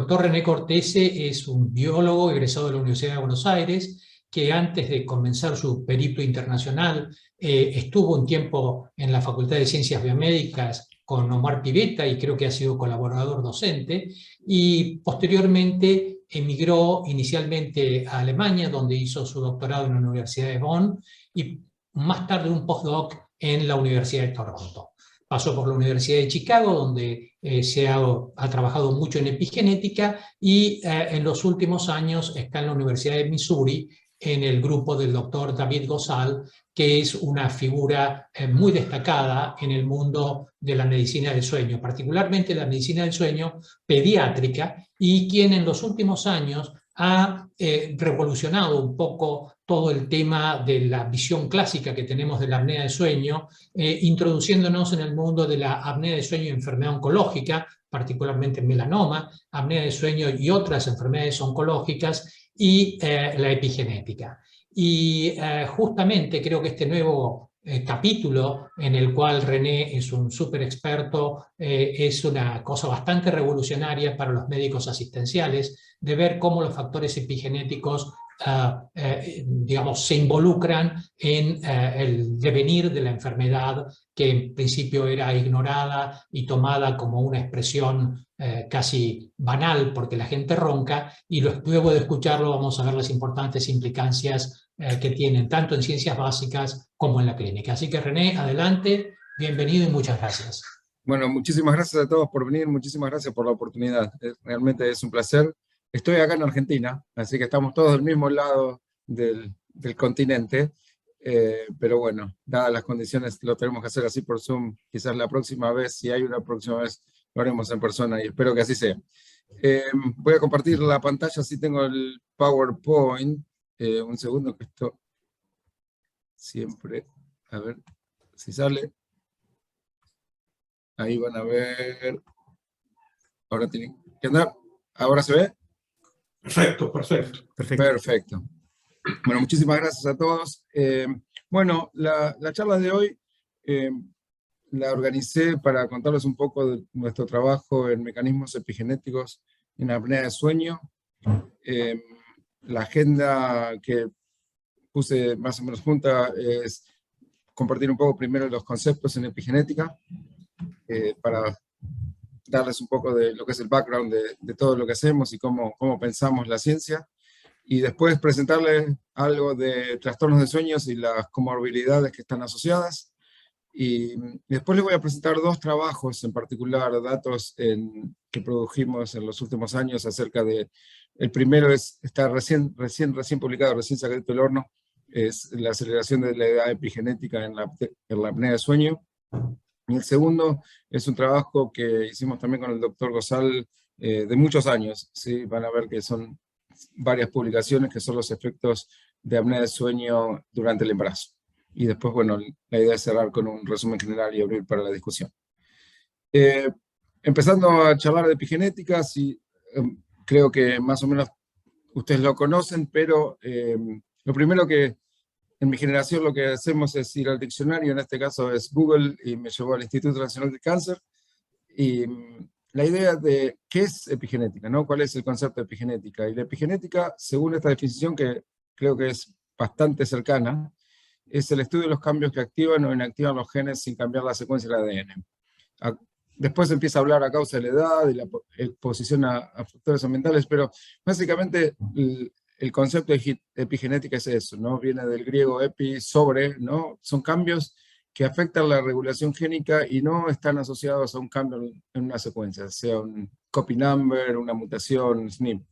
doctor René Cortese es un biólogo egresado de la Universidad de Buenos Aires, que antes de comenzar su periplo internacional estuvo un tiempo en la Facultad de Ciencias Biomédicas con Omar Pivetta y creo que ha sido colaborador docente, y posteriormente emigró inicialmente a Alemania, donde hizo su doctorado en la Universidad de Bonn y más tarde un postdoc en la Universidad de Toronto. Pasó por la Universidad de Chicago, donde ha trabajado mucho en epigenética, y en los últimos años está en la Universidad de Missouri, en el grupo del doctor David Gozal, que es una figura muy destacada en el mundo de la medicina del sueño, particularmente la medicina del sueño pediátrica, y quien en los últimos años ha revolucionado un poco todo el tema de la visión clásica que tenemos de la apnea de sueño, introduciéndonos en el mundo de la apnea de sueño y enfermedad oncológica, particularmente melanoma, apnea de sueño y otras enfermedades oncológicas, y la epigenética. Y justamente creo que este nuevo capítulo, en el cual René es un súper experto, es una cosa bastante revolucionaria para los médicos asistenciales, de ver cómo los factores epigenéticos digamos, se involucran en el devenir de la enfermedad, que en principio era ignorada y tomada como una expresión casi banal porque la gente ronca, y luego de escucharlo vamos a ver las importantes implicancias que tienen tanto en ciencias básicas como en la clínica. Así que René, adelante, bienvenido y muchas gracias. Bueno, muchísimas gracias a todos por venir, muchísimas gracias por la oportunidad. Realmente es un placer. Estoy acá en Argentina, así que estamos todos del mismo lado del continente, pero bueno, dadas las condiciones lo tenemos que hacer así por Zoom. Quizás la próxima vez, si hay una próxima vez, lo haremos en persona y espero que así sea. Voy a compartir la pantalla, así tengo el PowerPoint. Un segundo que esto siempre, a ver si sale. Ahí van a ver. Ahora tienen que andar. ¿Ahora se ve? Perfecto, perfecto. Perfecto. Bueno, muchísimas gracias a todos. Bueno, la charla de hoy la organicé para contarles un poco de nuestro trabajo en mecanismos epigenéticos en apnea de sueño. La agenda que puse más o menos junta es compartir un poco primero los conceptos en epigenética, para darles un poco de lo que es el background de todo lo que hacemos y cómo pensamos la ciencia, y después presentarles algo de trastornos de sueños y las comorbilidades que están asociadas, y después les voy a presentar dos trabajos en particular, datos que produjimos en los últimos años acerca de, el primero está recién publicado, recién sacado del horno, es la aceleración de la edad epigenética en la apnea de sueño. Y el segundo es un trabajo que hicimos también con el doctor Gozal de muchos años, ¿sí? Van a ver que son varias publicaciones que son los efectos de apnea de sueño durante el embarazo. Y después, bueno, la idea es cerrar con un resumen general y abrir para la discusión. Empezando a charlar de epigenética, sí, creo que más o menos ustedes lo conocen, pero lo primero que en mi generación lo que hacemos es ir al diccionario, en este caso es Google, y me llevó al Instituto Nacional del Cáncer, y la idea de qué es epigenética, ¿no? ¿Cuál es el concepto de epigenética? Y la epigenética, según esta definición que creo que es bastante cercana, es el estudio de los cambios que activan o inactivan los genes sin cambiar la secuencia del ADN. Después empieza a hablar a causa de la edad y la exposición a factores ambientales, pero básicamente el concepto de epigenética es eso, ¿no? Viene del griego epi, sobre, ¿no? Son cambios que afectan la regulación génica y no están asociados a un cambio en una secuencia, sea un copy number, una mutación, SNP.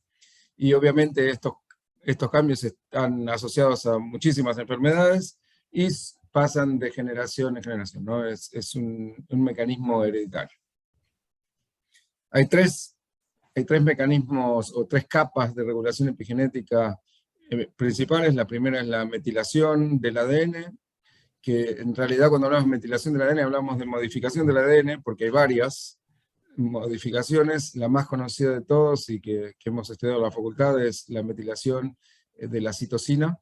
Y obviamente estos cambios están asociados a muchísimas enfermedades y pasan de generación en generación, ¿no? Es un mecanismo hereditario. Hay tres mecanismos o tres capas de regulación epigenética principales. La primera es la metilación del ADN, que en realidad cuando hablamos de metilación del ADN hablamos de modificación del ADN, porque hay varias modificaciones. La más conocida de todos y que hemos estudiado en la facultad es la metilación de la citosina,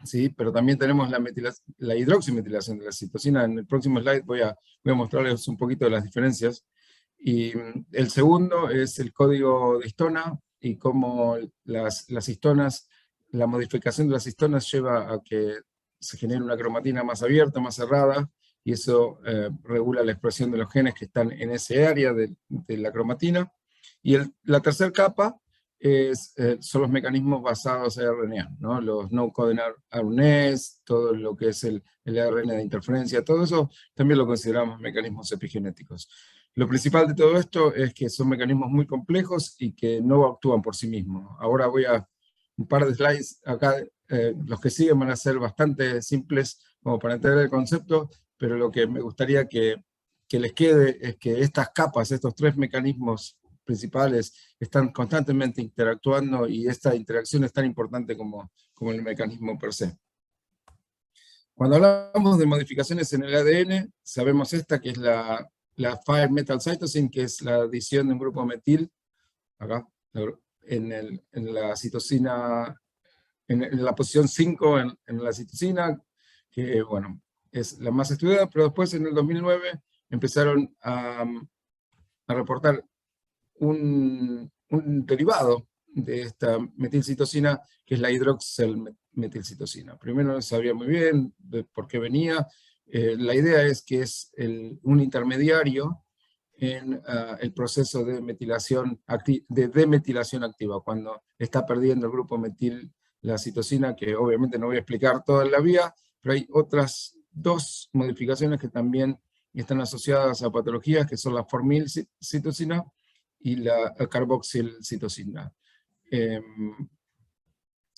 ¿sí? Pero también tenemos la hidroximetilación de la citosina. En el próximo slide voy a mostrarles un poquito de las diferencias. Y el segundo es el código de histona y cómo las histonas, la modificación de las histonas lleva a que se genere una cromatina más abierta, más cerrada, y eso regula la expresión de los genes que están en ese área de la cromatina. Y la tercera capa son los mecanismos basados en RNA, ¿no? Los no-coding RNAs, todo lo que es el ARN de interferencia, todo eso también lo consideramos mecanismos epigenéticos. Lo principal de todo esto es que son mecanismos muy complejos y que no actúan por sí mismos. Ahora voy a un par de slides acá, los que siguen van a ser bastante simples como para entender el concepto, pero lo que me gustaría que les quede es que estas capas, estos tres mecanismos principales, están constantemente interactuando y esta interacción es tan importante como el mecanismo per se. Cuando hablamos de modificaciones en el ADN, sabemos esta que es la 5-methyl cytosine, que es la adición de un grupo metil, acá, en la citosina, en la posición 5 en la citosina, que bueno, es la más estudiada, pero después en el 2009 empezaron a reportar un derivado de esta metilcitosina, que es la hidroxilmetilcitosina. Primero no sabía muy bien de por qué venía. La idea es que es un intermediario en el proceso de demetilación activa, cuando está perdiendo el grupo metil la citosina, que obviamente no voy a explicar toda la vía, pero hay otras dos modificaciones que también están asociadas a patologías, que son la formilcitosina y la carboxilcitosina.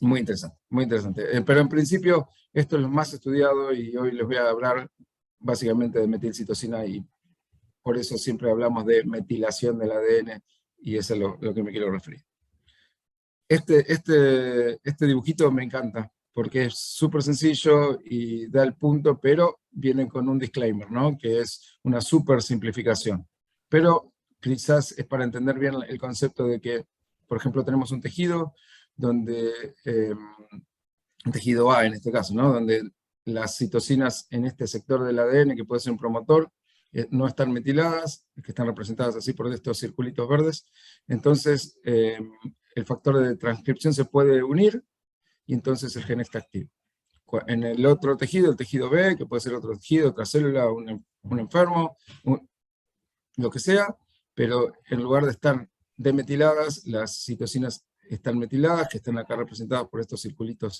Muy interesante, muy interesante. Pero en principio esto es lo más estudiado y hoy les voy a hablar básicamente de metilcitosina y por eso siempre hablamos de metilación del ADN y eso es lo que me quiero referir. Este dibujito me encanta porque es súper sencillo y da el punto, pero viene con un disclaimer, ¿no? Que es una súper simplificación. Pero quizás es para entender bien el concepto de que, por ejemplo, tenemos un tejido donde, un tejido A en este caso, ¿no? Donde las citosinas en este sector del ADN, que puede ser un promotor, no están metiladas, que están representadas así por estos circulitos verdes. Entonces, el factor de transcripción se puede unir y entonces el gen está activo. En el otro tejido, el tejido B, que puede ser otro tejido, otra célula, un enfermo, lo que sea, pero en lugar de estar demetiladas, las citosinas están metiladas, que están acá representadas por estos circulitos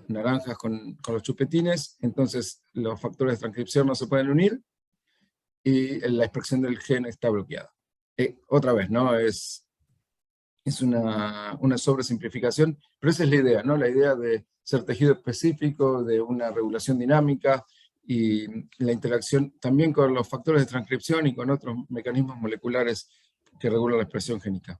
naranjas con los chupetines, entonces los factores de transcripción no se pueden unir y la expresión del gen está bloqueada. Otra vez, ¿no? Es una sobresimplificación, pero esa es la idea, ¿no? La idea de ser tejido específico, de una regulación dinámica, y la interacción también con los factores de transcripción y con otros mecanismos moleculares que regulan la expresión génica.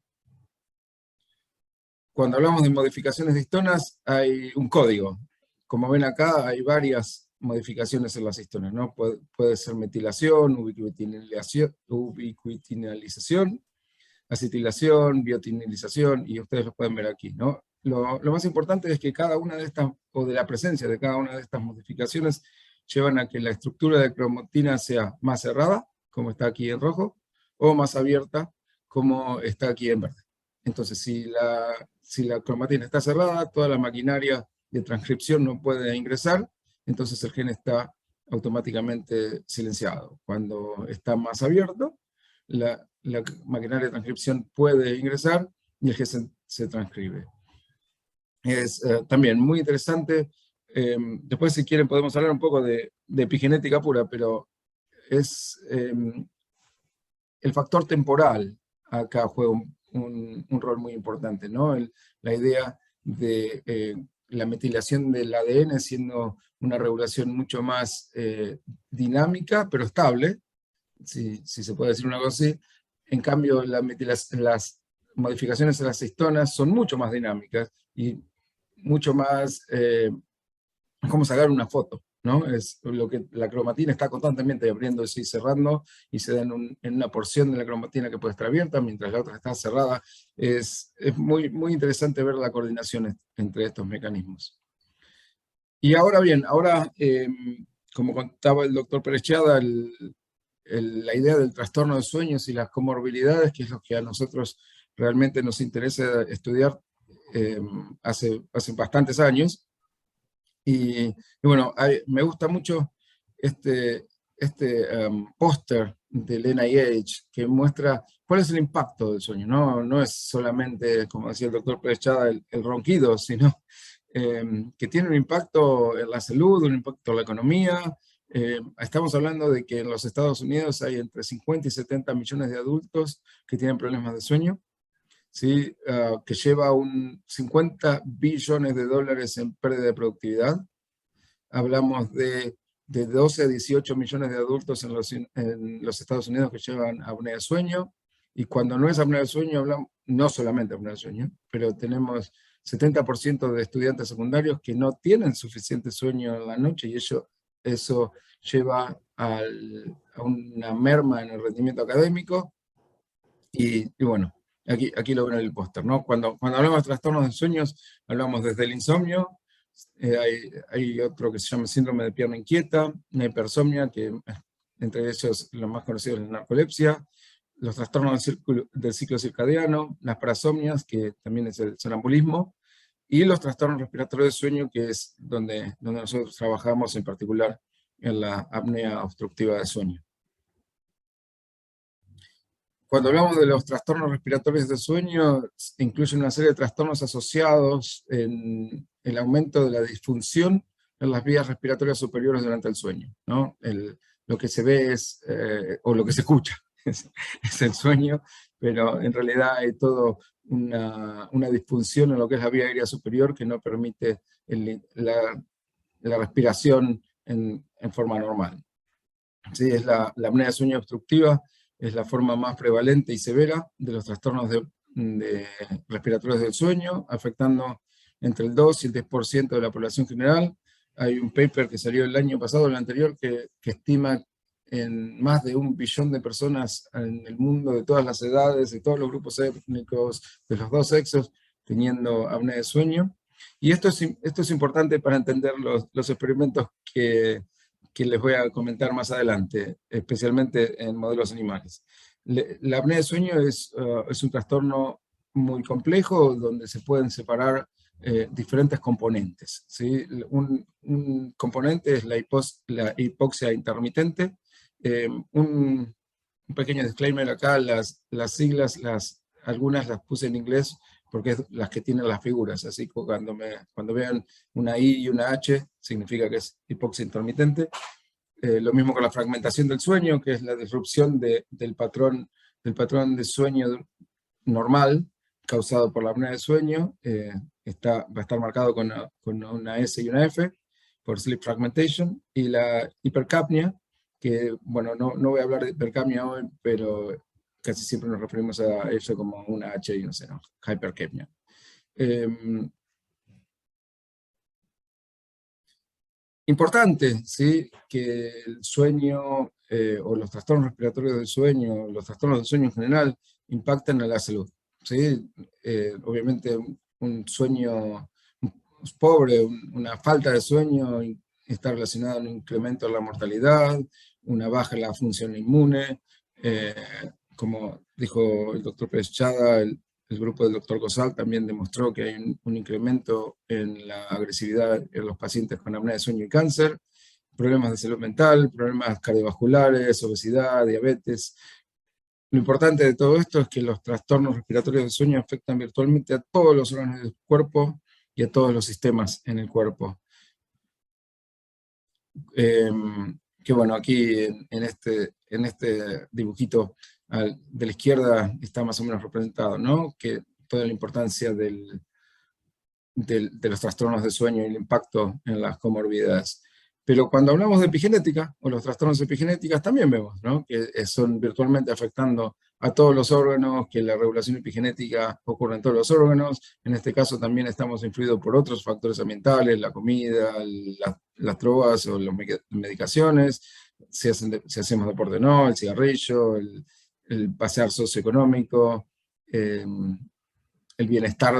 Cuando hablamos de modificaciones de histonas, hay un código. Como ven acá, hay varias modificaciones en las histonas, ¿no? Puede ser metilación, ubiquitinalización, acetilación, biotinilización, y ustedes lo pueden ver aquí, ¿no? Lo más importante es que cada una de estas, o de la presencia de cada una de estas modificaciones, llevan a que la estructura de cromatina sea más cerrada, como está aquí en rojo, o más abierta, como está aquí en verde. Entonces, si la cromatina está cerrada, toda la maquinaria de transcripción no puede ingresar, entonces el gen está automáticamente silenciado. Cuando está más abierto, la maquinaria de transcripción puede ingresar y el gen se transcribe. Es también muy interesante. Después, si quieren, podemos hablar un poco de epigenética pura, pero es el factor temporal acá juega un rol muy importante, ¿no? La idea de la metilación del ADN siendo una regulación mucho más dinámica, pero estable, si se puede decir una cosa así. En cambio, las modificaciones en las histonas son mucho más dinámicas y mucho más, como sacar una foto, ¿no? Es lo que la cromatina está constantemente abriéndose y cerrando, y se da en una porción de la cromatina que puede estar abierta, mientras la otra está cerrada. Es muy, muy interesante ver la coordinación entre estos mecanismos. Y ahora bien, como contaba el doctor Perechiada, la idea del trastorno de sueños y las comorbilidades, que es lo que a nosotros realmente nos interesa estudiar hace bastantes años. Y bueno, me gusta mucho este póster del NIH que muestra cuál es el impacto del sueño. No es solamente, como decía el doctor Pérez Chada, el ronquido, sino que tiene un impacto en la salud, un impacto en la economía. Estamos hablando de que en los Estados Unidos hay entre 50 y 70 millones de adultos que tienen problemas de sueño, ¿sí? Que lleva un 50 billones de dólares en pérdida de productividad. Hablamos de 12 a 18 millones de adultos en los Estados Unidos que llevan apnea de sueño, y cuando no es apnea de sueño, hablamos no solamente apnea de sueño, pero tenemos 70% de estudiantes secundarios que no tienen suficiente sueño en la noche, y eso lleva a una merma en el rendimiento académico, y bueno, aquí lo ven en el póster, ¿no? Cuando hablamos de trastornos de sueños, hablamos desde el insomnio. Hay otro que se llama síndrome de pierna inquieta, una hipersomnia, que entre ellos los más conocidos es la narcolepsia, los trastornos del ciclo circadiano, las parasomnias, que también es el sonambulismo, y los trastornos respiratorios de sueño, que es donde nosotros trabajamos en particular en la apnea obstructiva de sueño. Cuando hablamos de los trastornos respiratorios de sueño, incluye una serie de trastornos asociados en el aumento de la disfunción en las vías respiratorias superiores durante el sueño, ¿no? Lo que se ve o lo que se escucha, es el sueño, pero en realidad hay toda una disfunción en lo que es la vía aérea superior que no permite la respiración en forma normal. ¿Sí? Es la apnea de sueño obstructiva, es la forma más prevalente y severa de los trastornos respiratorios del sueño, afectando entre el 2 y el 10% de la población general. Hay un paper que salió el año pasado, el anterior, que estima en más de 1 billón de personas en el mundo, de todas las edades, de todos los grupos étnicos, de los dos sexos, teniendo apnea de sueño. Y esto es importante para entender los experimentos que les voy a comentar más adelante, especialmente en modelos animales. La apnea de sueño es un trastorno muy complejo, donde se pueden separar diferentes componentes, ¿sí? Un componente es la hipoxia intermitente. Un pequeño disclaimer acá, las siglas, algunas las puse en inglés porque es las que tienen las figuras, así que cuando vean una I y una H, significa que es hipoxia intermitente. Lo mismo con la fragmentación del sueño, que es la disrupción del patrón de sueño normal, causado por la apnea de sueño. Va a estar marcado con una S y una F, por sleep fragmentation, y la hipercapnia, que, bueno, no voy a hablar de hipercapnia hoy, pero casi siempre nos referimos a eso como una H y una C, ¿no? Hypercapnia. Importante, ¿sí? Que el sueño o los trastornos respiratorios del sueño, los trastornos del sueño en general, impactan a la salud, ¿sí? Obviamente un sueño pobre, una falta de sueño está relacionada a un incremento en la mortalidad, una baja en la función inmune, como dijo el doctor Pérez Chada, el grupo del doctor Gosal también demostró que hay un incremento en la agresividad en los pacientes con apnea de sueño y cáncer, problemas de salud mental, problemas cardiovasculares, obesidad, diabetes. Lo importante de todo esto es que los trastornos respiratorios del sueño afectan virtualmente a todos los órganos del cuerpo y a todos los sistemas en el cuerpo. Que bueno, aquí en este dibujito de la izquierda está más o menos representado, ¿no? Que toda la importancia de los trastornos de sueño y el impacto en las comorbilidades. Pero cuando hablamos de epigenética, o los trastornos epigenéticos, también vemos, ¿no? Que son virtualmente afectando a todos los órganos, que la regulación epigenética ocurre en todos los órganos. En este caso también estamos influidos por otros factores ambientales, la comida, las drogas o las medicaciones, si hacemos deporte o no, el cigarrillo, el pasear socioeconómico, el bienestar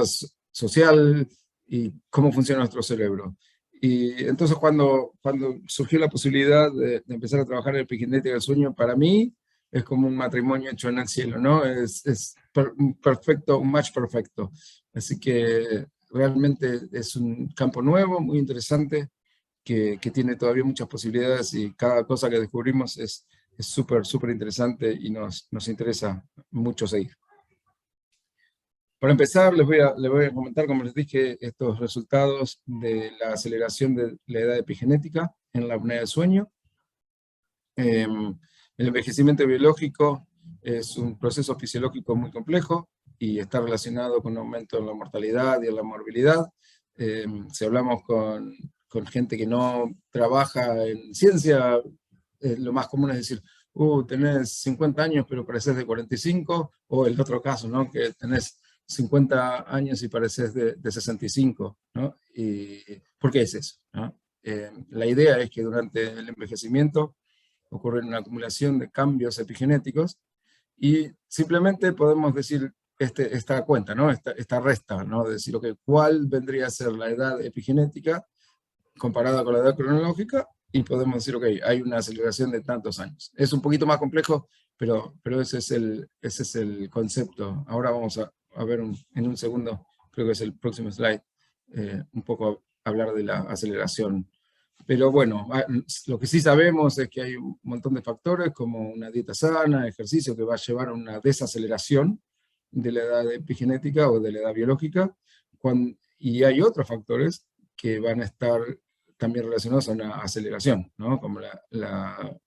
social y cómo funciona nuestro cerebro. Y entonces cuando surgió la posibilidad de empezar a trabajar en epigenética del sueño, para mí es como un matrimonio hecho en el cielo, ¿no? Un perfecto, un match perfecto. Así que realmente es un campo nuevo, muy interesante, que tiene todavía muchas posibilidades y cada cosa que descubrimos es súper, súper interesante y nos interesa mucho seguir. Para empezar, les voy a comentar, como les dije, estos resultados de la aceleración de la edad epigenética en la apnea del sueño. El envejecimiento biológico es un proceso fisiológico muy complejo y está relacionado con un aumento en la mortalidad y en la morbilidad. Si hablamos con gente que no trabaja en ciencia, lo más común es decir, tenés 50 años pero pareces de 45, o el otro caso, ¿no? Que tenés 50 años y pareces de 65, ¿no? ¿Por qué es eso? ¿No? La idea es que durante el envejecimiento ocurre una acumulación de cambios epigenéticos y simplemente podemos decir esta cuenta, ¿no? Esta resta, ¿no? De decir, okay, ¿cuál vendría a ser la edad epigenética comparada con la edad cronológica? Y podemos decir, ok, hay una aceleración de tantos años. Es un poquito más complejo, pero ese es el concepto. Ahora vamos a ver en un segundo, creo que es el próximo slide, un poco hablar de la aceleración. Pero bueno, lo que sí sabemos es que hay un montón de factores como una dieta sana, ejercicio que va a llevar a una desaceleración de la edad epigenética o de la edad biológica, y hay otros factores que van a estar también relacionados a una aceleración, ¿no? Como la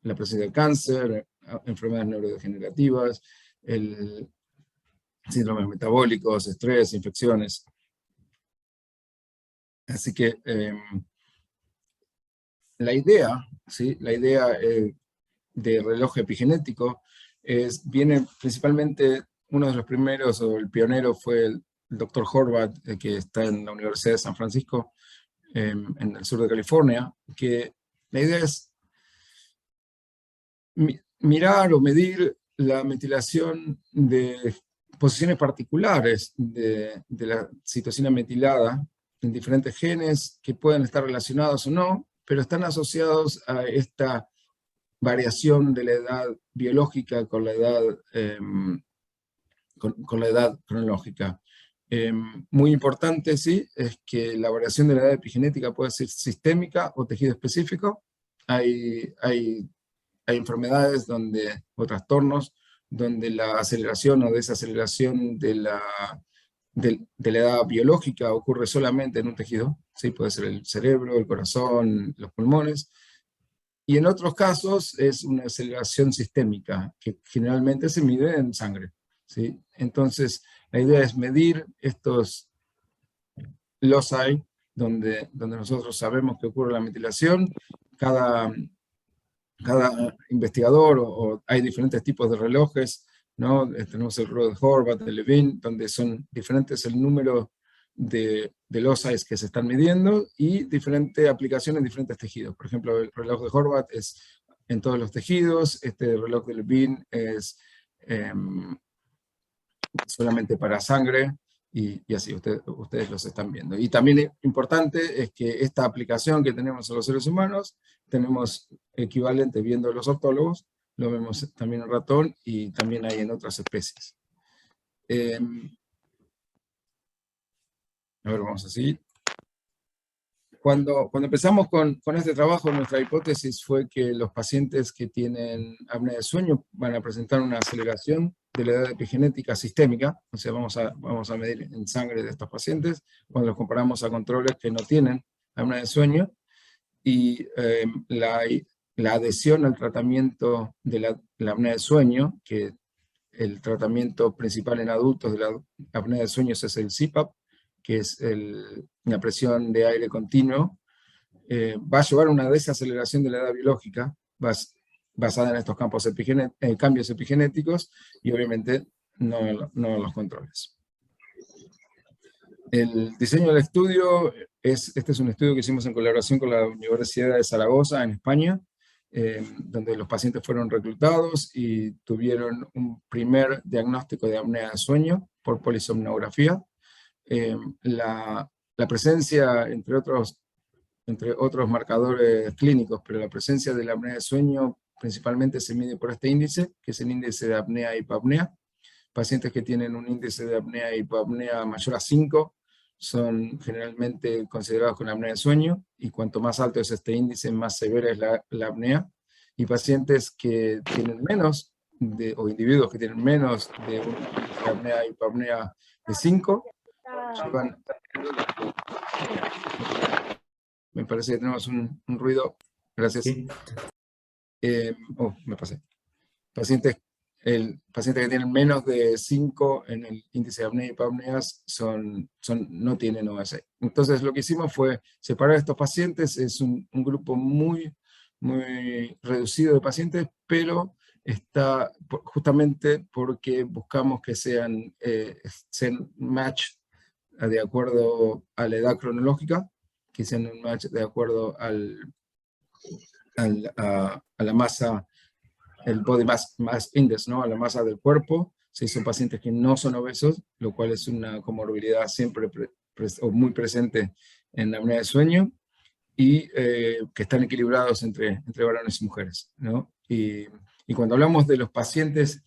presencia del cáncer, enfermedades neurodegenerativas, síndromes metabólicos, estrés, infecciones. Así que la idea, ¿sí? La idea de reloj epigenético viene principalmente, uno de los primeros, o el pionero fue el Dr. Horvath, que está en la Universidad de San Francisco, en el sur de California, que la idea es mirar o medir la metilación de posiciones particulares de la citosina metilada en diferentes genes que pueden estar relacionados o no, pero están asociados a esta variación de la edad biológica con la edad, con la edad cronológica. Muy importante, sí, es que la variación de la edad epigenética puede ser sistémica o tejido específico. Hay enfermedades o trastornos donde la aceleración o desaceleración de la edad biológica ocurre solamente en un tejido, ¿sí? Puede ser el cerebro, el corazón, los pulmones. Y en otros casos es una aceleración sistémica, que generalmente se mide en sangre, ¿sí? Entonces, la idea es medir estos loci donde nosotros sabemos que ocurre la metilación. Cada investigador, o hay diferentes tipos de relojes, ¿no? Tenemos el reloj de Horvath, de Levine, donde son diferentes el número de loci que se están midiendo y diferentes aplicaciones en diferentes tejidos. Por ejemplo, el reloj de Horvath es en todos los tejidos, este reloj de Levine es solamente para sangre, y así ustedes los están viendo. Y también importante es que esta aplicación que tenemos en los seres humanos, tenemos equivalente viendo los ortólogos, lo vemos también en ratón y también hay en otras especies. A ver, vamos a seguir. Cuando empezamos con este trabajo, nuestra hipótesis fue que los pacientes que tienen apnea de sueño van a presentar una aceleración de la edad epigenética sistémica, o sea, vamos a medir en sangre de estos pacientes, cuando los comparamos a controles que no tienen apnea de sueño, y la adhesión al tratamiento de la apnea de sueño, que el tratamiento principal en adultos de la apnea de sueño es el CPAP, que es la presión de aire continuo, va a llevar a una desaceleración de la edad biológica basada en estos cambios epigenéticos y obviamente no en los controles. El diseño del estudio, este es un estudio que hicimos en colaboración con la Universidad de Zaragoza en España, donde los pacientes fueron reclutados y tuvieron un primer diagnóstico de apnea de sueño por polisomnografía. La presencia, entre otros entre otros marcadores clínicos, pero la presencia de la apnea de sueño principalmente se mide por este índice, que es el índice de apnea y hipapnea. Pacientes que tienen un índice de apnea y hipapnea mayor a 5 son generalmente considerados con apnea de sueño, y cuanto más alto es este índice, más severa es la apnea. Y pacientes que tienen menos, o individuos que tienen menos de un índice de apnea y hipapnea de 5, llevan... Me parece que tenemos un ruido. Gracias. Sí. Me pasé. Pacientes que tienen menos de 5 en el índice de apnea y hipapneas no tienen OSA. Entonces lo que hicimos fue separar a estos pacientes. Es un grupo muy, muy reducido de pacientes, pero está justamente porque buscamos que sean match de acuerdo a la edad cronológica, que sean un match de acuerdo a la masa, el body mass index, ¿no? A la masa del cuerpo. Si son pacientes que no son obesos, lo cual es una comorbilidad siempre o muy presente en la apnea de sueño, y que están equilibrados entre varones y mujeres, ¿no? Y cuando hablamos de los pacientes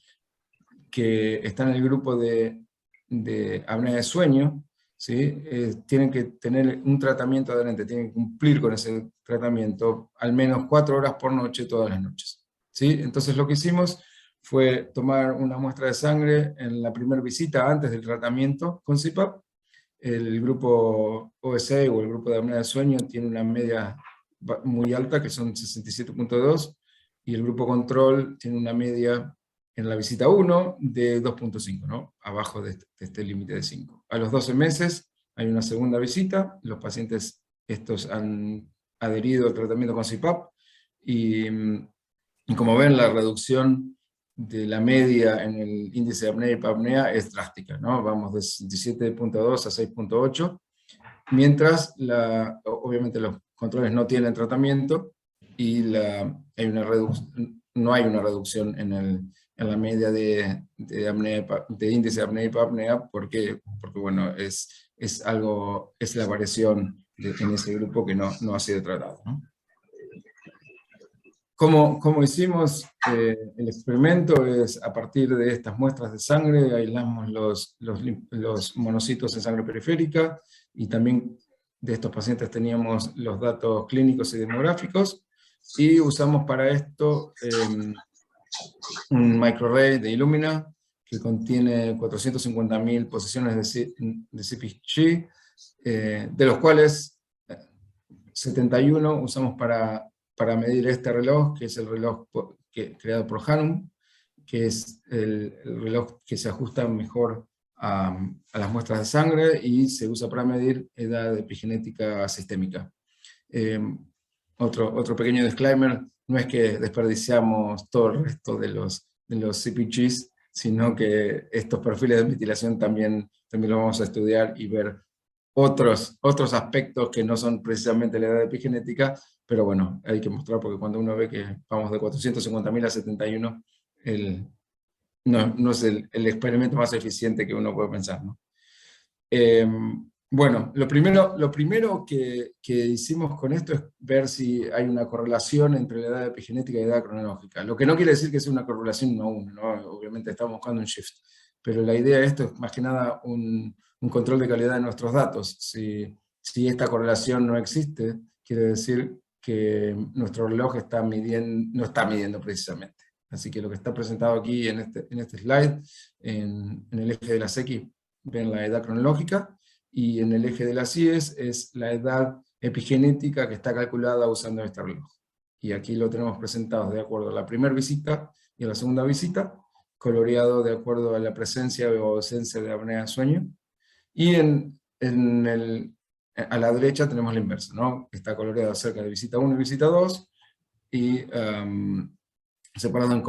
que están en el grupo de apnea de sueño, ¿sí? Tienen que tener un tratamiento adherente, tienen que cumplir con ese tratamiento al menos 4 horas por noche, todas las noches, ¿sí? Entonces lo que hicimos fue tomar una muestra de sangre en la primera visita antes del tratamiento con CPAP. El grupo OSA o el grupo de apnea de sueño tiene una media muy alta, que son 67.2, y el grupo control tiene una media en la visita 1 de 2.5, ¿no? Abajo de este límite de 5. A los 12 meses hay una segunda visita, los pacientes estos han adherido al tratamiento con CPAP, y como ven, la reducción de la media en el índice de apnea y hipapnea es drástica, ¿no? Vamos de 17.2 a 6.8, mientras obviamente los controles no tienen tratamiento, y no hay una reducción en la media de índice de apnea y hipapnea, porque bueno, es la variación en ese grupo que no ha sido tratado, ¿no? ¿Cómo hicimos el experimento? Es a partir de estas muestras de sangre, aislamos los monocitos en sangre periférica, y también de estos pacientes teníamos los datos clínicos y demográficos, y usamos para esto un microarray de Illumina que contiene 450.000 posiciones de CPG, de los cuales 71 usamos para medir este reloj, que es el reloj creado por Hannum, que es el reloj que se ajusta mejor a las muestras de sangre, y se usa para medir edad epigenética sistémica. Otro pequeño disclaimer: no es que desperdiciamos todo el resto de los CPGs, sino que estos perfiles de metilación también lo vamos a estudiar y ver otros aspectos que no son precisamente la edad epigenética, pero bueno, hay que mostrar, porque cuando uno ve que vamos de 450.000 a 71, no es el experimento más eficiente que uno puede pensar, ¿no? Bueno, lo primero que hicimos con esto es ver si hay una correlación entre la edad epigenética y la edad cronológica. Lo que no quiere decir que sea una correlación 1 a 1, ¿no? Obviamente estamos buscando un shift, pero la idea de esto es más que nada un control de calidad de nuestros datos. Si esta correlación no existe, quiere decir que nuestro reloj no está midiendo precisamente. Así que lo que está presentado aquí en este slide, en el eje de las X, ven la edad cronológica, y en el eje de las Y es la edad epigenética que está calculada usando este reloj. Y aquí lo tenemos presentado de acuerdo a la primera visita y a la segunda visita, coloreado de acuerdo a la presencia o ausencia de apnea de sueño. Y a la derecha tenemos la inversa, ¿no? Está coloreado acerca de visita 1 y visita 2, y separado en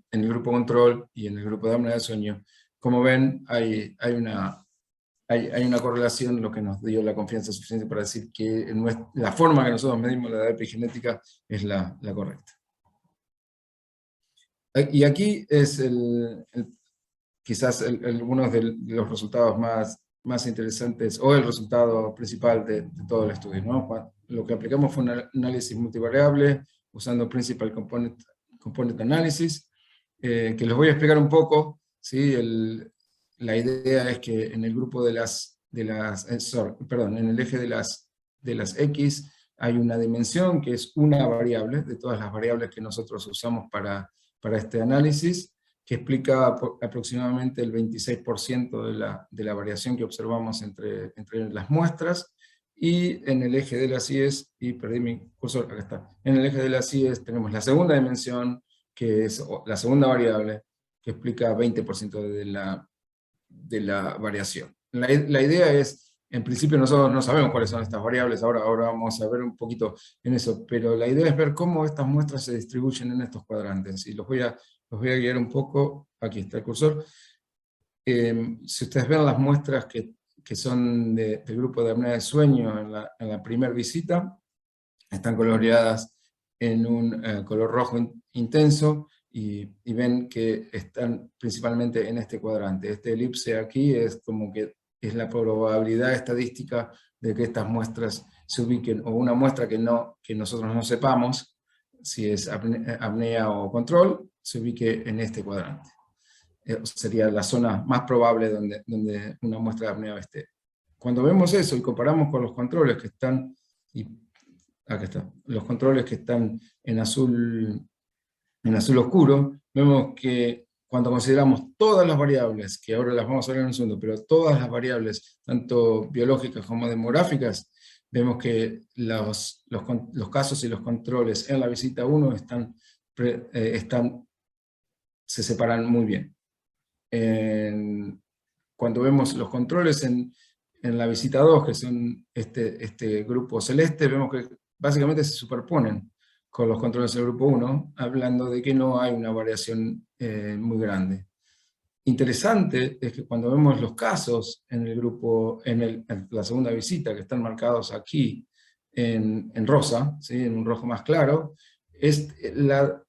el grupo control y en el grupo de apnea de sueño. Como ven, hay una correlación, lo que nos dio la confianza suficiente para decir que la forma que nosotros medimos la edad epigenética es la correcta. Y aquí es quizás algunos de los resultados más más interesantes, o el resultado principal de todo el estudio, ¿no? Lo que aplicamos fue un análisis multivariable usando Principal Component Analysis, que les voy a explicar un poco, ¿sí? La idea es que en el grupo en el eje de las X hay una dimensión que es una variable, de todas las variables que nosotros usamos para este análisis, que explica aproximadamente el 26% de la variación que observamos entre las muestras, y en el eje de las IES, y perdí mi cursor, acá está, en el eje de las IES tenemos la segunda dimensión, que es la segunda variable, que explica 20% de la variación. La idea es, en principio nosotros no sabemos cuáles son estas variables, ahora vamos a ver un poquito en eso, pero la idea es ver cómo estas muestras se distribuyen en estos cuadrantes, y los voy a guiar un poco. Aquí está el cursor. Si ustedes ven las muestras que son del grupo de apnea de sueño en la primera visita, están coloreadas en un color rojo intenso, y ven que están principalmente en este cuadrante. Este elipse aquí es como que es la probabilidad estadística de que estas muestras se ubiquen, o una muestra que nosotros no sepamos si es apnea o control, se ubique en este cuadrante. Sería la zona más probable donde una muestra de apnea esté. Cuando vemos eso y comparamos con los controles que están, acá está, los controles que están en azul oscuro, vemos que cuando consideramos todas las variables, que ahora las vamos a ver en un segundo, pero todas las variables, tanto biológicas como demográficas, vemos que los casos y los controles en la visita 1 se separan muy bien. Cuando vemos los controles en la visita 2, que son este grupo celeste, vemos que básicamente se superponen con los controles del grupo 1, hablando de que no hay una variación muy grande. Interesante es que cuando vemos los casos en el grupo, en la segunda visita, que están marcados aquí en rosa, ¿sí? En un rojo más claro, es la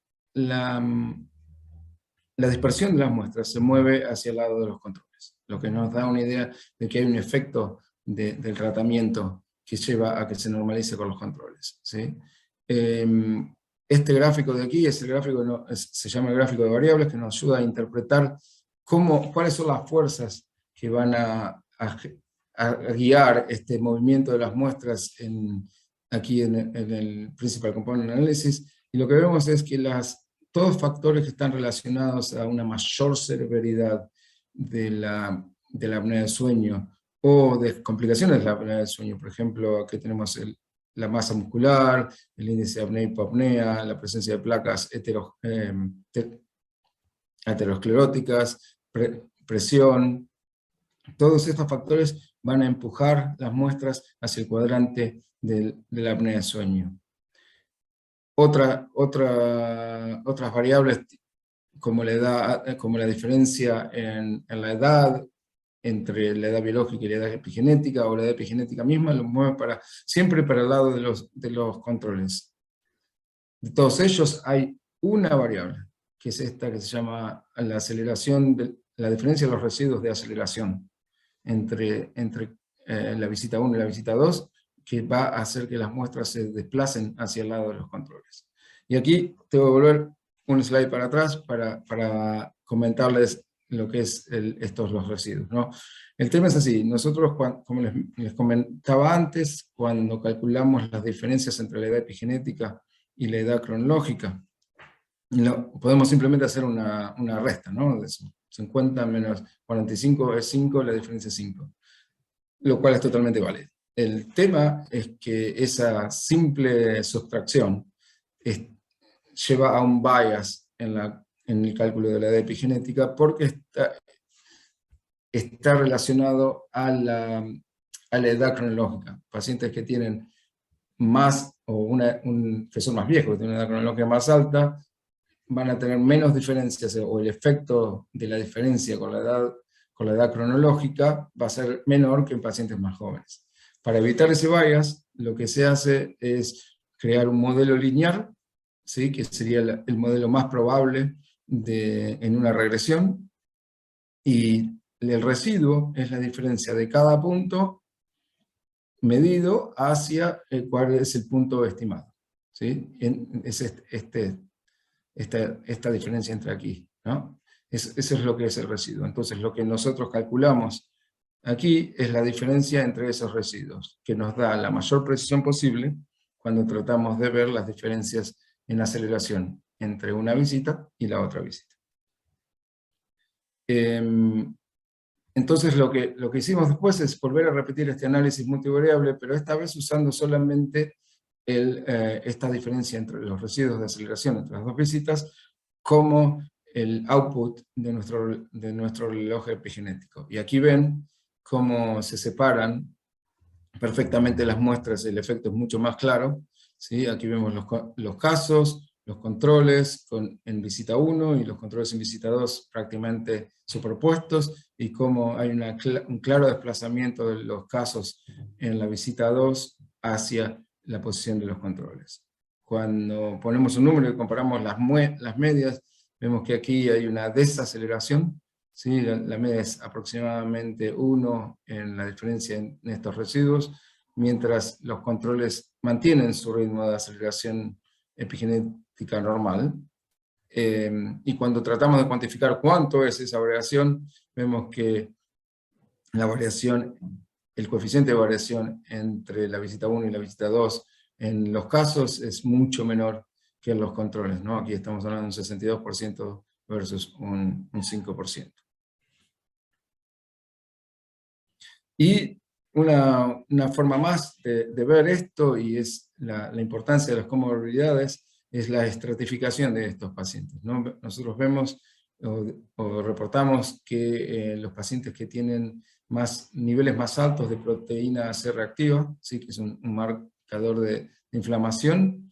dispersión de las muestras se mueve hacia el lado de los controles, lo que nos da una idea de que hay un efecto del tratamiento que lleva a que se normalice con los controles, ¿sí? Este gráfico de aquí es el gráfico, se llama el gráfico de variables, que nos ayuda a interpretar cuáles son las fuerzas que van a guiar este movimiento de las muestras aquí en el Principal Component Analysis, y lo que vemos es que todos factores que están relacionados a una mayor severidad de la apnea del sueño, o de complicaciones de la apnea del sueño. Por ejemplo, aquí tenemos la masa muscular, el índice de apnea y hipopnea, la presencia de placas ateroscleróticas, presión. Todos estos factores van a empujar las muestras hacia el cuadrante de la apnea del sueño. Otras variables, como la diferencia en la edad, entre la edad biológica y la edad epigenética, o la edad epigenética misma, los mueven siempre para el lado de los controles. De todos ellos hay una variable, que es esta que se llama la aceleración, la diferencia de los residuos de aceleración entre la visita 1 y la visita 2, que va a hacer que las muestras se desplacen hacia el lado de los controles. Y aquí te voy a volver un slide para atrás para comentarles lo que es los residuos, ¿no? El tema es así: nosotros, como les comentaba antes, cuando calculamos las diferencias entre la edad epigenética y la edad cronológica, podemos simplemente hacer una resta, ¿no? 50 menos 45 es 5, la diferencia es 5, lo cual es totalmente válido. El tema es que esa simple sustracción lleva a un bias en el cálculo de la edad epigenética, porque está relacionado a la edad cronológica. Pacientes que tienen más, que son más viejos, que tienen una edad cronológica más alta, van a tener menos diferencias, o el efecto de la diferencia con la edad cronológica va a ser menor que en pacientes más jóvenes. Para evitar ese bias, lo que se hace es crear un modelo lineal, ¿sí? Que sería el modelo más probable en una regresión, y el residuo es la diferencia de cada punto medido hacia cuál es el punto estimado. ¿Sí? Es esta diferencia entre aquí, ¿no? Eso es lo que es el residuo. Entonces lo que nosotros calculamos aquí es la diferencia entre esos residuos, que nos da la mayor precisión posible cuando tratamos de ver las diferencias en aceleración entre una visita y la otra visita. Entonces lo que hicimos después es volver a repetir este análisis multivariable, pero esta vez usando solamente esta diferencia entre los residuos de aceleración entre las dos visitas como el output de nuestro reloj epigenético. Y aquí ven cómo se separan perfectamente las muestras, el efecto es mucho más claro, ¿sí? Aquí vemos los casos, los controles en visita 1 y los controles en visita 2 prácticamente superpuestos, y cómo hay un claro desplazamiento de los casos en la visita 2 hacia la posición de los controles. Cuando ponemos un número y comparamos las medias, vemos que aquí hay una desaceleración, ¿sí? La media es aproximadamente 1 en la diferencia en estos residuos, mientras los controles mantienen su ritmo de aceleración epigenética normal. Y cuando tratamos de cuantificar cuánto es esa variación, vemos que la variación, el coeficiente de variación entre la visita 1 y la visita 2 en los casos es mucho menor que en los controles, ¿no? Aquí estamos hablando de un 62% versus un 5%. Y una forma más de ver esto, y es la importancia de las comorbilidades, es la estratificación de estos pacientes, ¿no? Nosotros vemos o reportamos que los pacientes que tienen niveles más altos de proteína C reactiva, ¿sí? Que es un marcador de inflamación,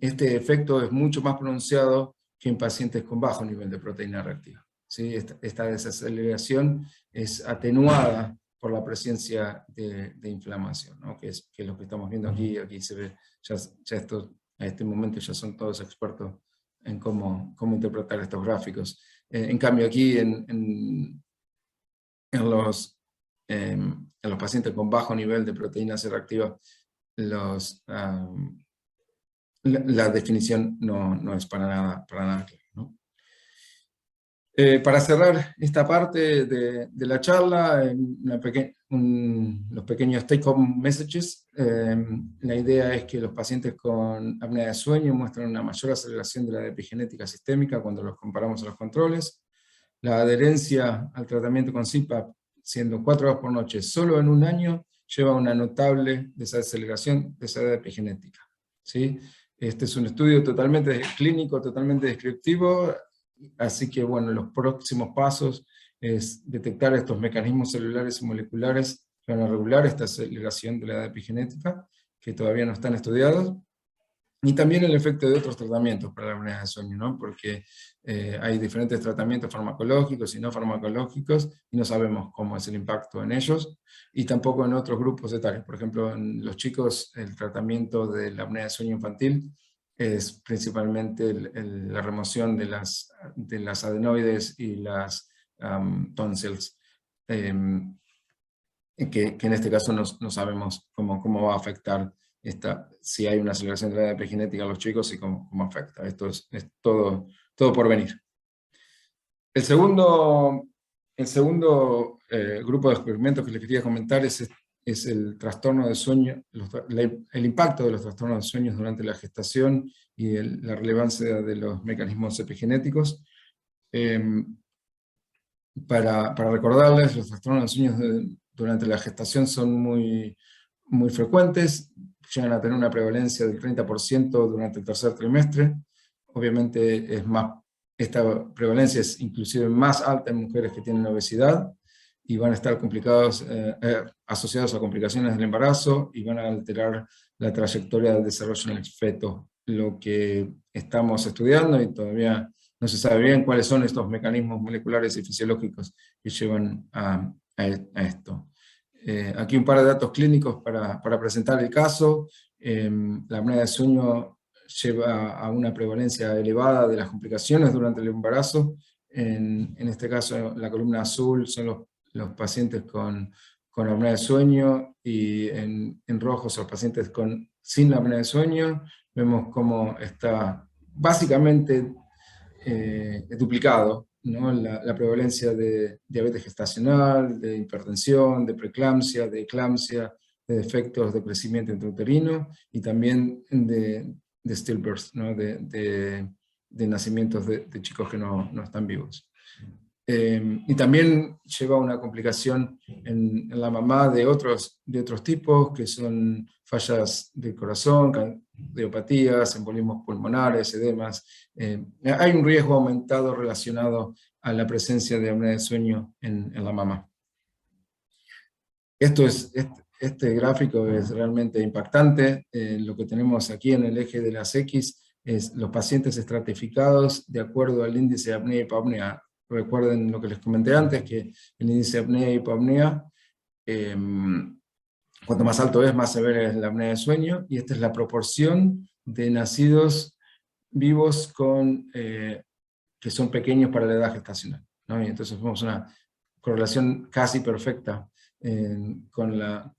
este efecto es mucho más pronunciado que en pacientes con bajo nivel de proteína reactiva, ¿sí? Esta desaceleración es atenuada por la presencia de inflamación, ¿no? que es lo que estamos viendo aquí. Aquí se ve, ya a este momento ya son todos expertos en cómo interpretar estos gráficos. En cambio aquí en los pacientes con bajo nivel de proteína C reactiva, la definición no es para nada clara, ¿no? Para cerrar esta parte de la charla, los pequeños take-home messages, la idea es que los pacientes con apnea de sueño muestran una mayor aceleración de la epigenética sistémica cuando los comparamos a los controles. La adherencia al tratamiento con CPAP, siendo 4 horas por noche solo en un año, lleva a una notable desaceleración de esa epigenética, ¿sí? Este es un estudio totalmente clínico, totalmente descriptivo, así que bueno, los próximos pasos es detectar estos mecanismos celulares y moleculares que van a regular esta aceleración de la edad epigenética, que todavía no están estudiados, y también el efecto de otros tratamientos para la apnea de sueño, ¿no? Porque hay diferentes tratamientos farmacológicos y no farmacológicos, y no sabemos cómo es el impacto en ellos, y tampoco en otros grupos etarios. Por ejemplo, en los chicos, el tratamiento de la apnea de sueño infantil es principalmente la remoción de las adenoides y las tonsils, que en este caso no sabemos cómo va a afectar si hay una aceleración de la epigenética a los chicos y cómo afecta. Esto es todo por venir. El segundo grupo de experimentos que les quería comentar es el trastorno de sueño, el impacto de los trastornos de sueño durante la gestación y la relevancia de los mecanismos epigenéticos. Para recordarles, los trastornos de sueño durante la gestación son muy frecuentes, llegan a tener una prevalencia del 30% durante el tercer trimestre. Obviamente esta prevalencia es inclusive más alta en mujeres que tienen obesidad, y van a estar asociados a complicaciones del embarazo, y van a alterar la trayectoria del desarrollo en el feto. Lo que estamos estudiando, y todavía no se sabe bien cuáles son estos mecanismos moleculares y fisiológicos que llevan a esto. Aquí un par de datos clínicos para presentar el caso. La apnea de sueño lleva a una prevalencia elevada de las complicaciones durante el embarazo. En este caso, la columna azul son los pacientes con apnea de sueño, y en rojo son los pacientes sin apnea de sueño. Vemos cómo está básicamente duplicado, ¿no? La prevalencia de diabetes gestacional, de hipertensión, de preeclampsia, de eclampsia, de defectos de crecimiento intrauterino, y también de stillbirth, ¿no? de nacimientos de chicos que no están vivos. Y también lleva una complicación en la mamá de otros tipos, que son fallas del corazón, cardiopatías, embolismos pulmonares, edemas. Hay un riesgo aumentado relacionado a la presencia de apnea de sueño en la mamá. Este gráfico es realmente impactante. Lo que tenemos aquí en el eje de las X es los pacientes estratificados de acuerdo al índice de apnea y hipopnea. Recuerden lo que les comenté antes, que el índice de apnea y hipopnea, cuanto más alto es, más severa es la apnea de sueño, y esta es la proporción de nacidos vivos que son pequeños para la edad gestacional, ¿no? Y entonces vemos una correlación casi perfecta con la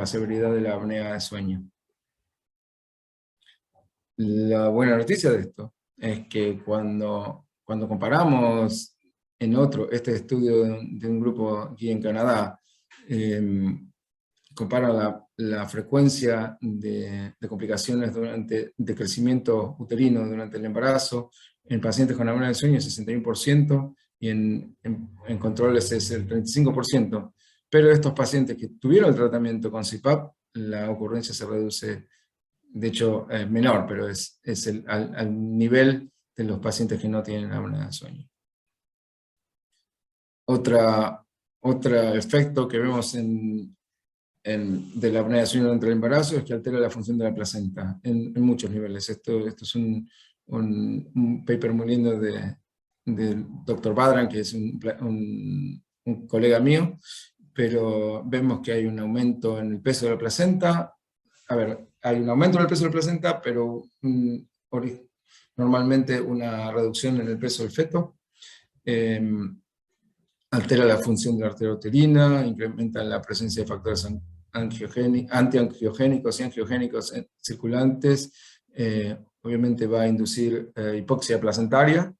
severidad de la apnea de sueño. La buena noticia de esto es que cuando comparamos este estudio de un grupo aquí en Canadá, compara la frecuencia de complicaciones de crecimiento uterino durante el embarazo en pacientes con apnea de sueño es 61%, y en controles es el 35%, pero estos pacientes que tuvieron el tratamiento con CPAP, la ocurrencia se reduce, de hecho menor, pero es al nivel de los pacientes que no tienen apnea de sueño. Otro efecto que vemos de la apnea de sueño durante el embarazo es que altera la función de la placenta en muchos niveles. Esto es un paper muy lindo del Dr. Badran, que es un colega mío, pero vemos que hay un aumento en el peso de la placenta. A ver, hay un aumento en el peso de la placenta, pero normalmente una reducción en el peso del feto. Altera la función de la arteria uterina, incrementa la presencia de factores antiangiogénicos y angiogénicos circulantes, obviamente va a inducir hipoxia placentaria,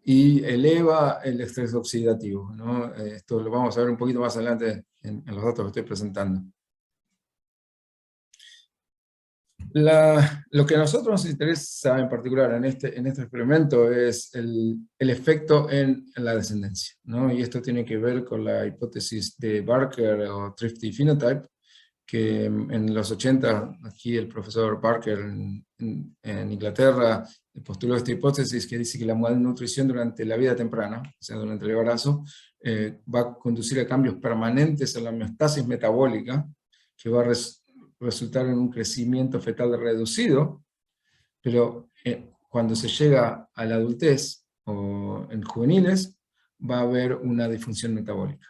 y eleva el estrés oxidativo, ¿no? Esto lo vamos a ver un poquito más adelante en los datos que estoy presentando. Lo que a nosotros nos interesa en particular en este experimento es el efecto en la descendencia, ¿no? Y esto tiene que ver con la hipótesis de Barker o Thrifty Phenotype, que en los 80, aquí el profesor Barker en Inglaterra postuló esta hipótesis que dice que la malnutrición durante la vida temprana, o sea, durante el embarazo, va a conducir a cambios permanentes en la homeostasis metabólica, que va a resultar en un crecimiento fetal reducido, pero cuando se llega a la adultez o en juveniles, va a haber una disfunción metabólica.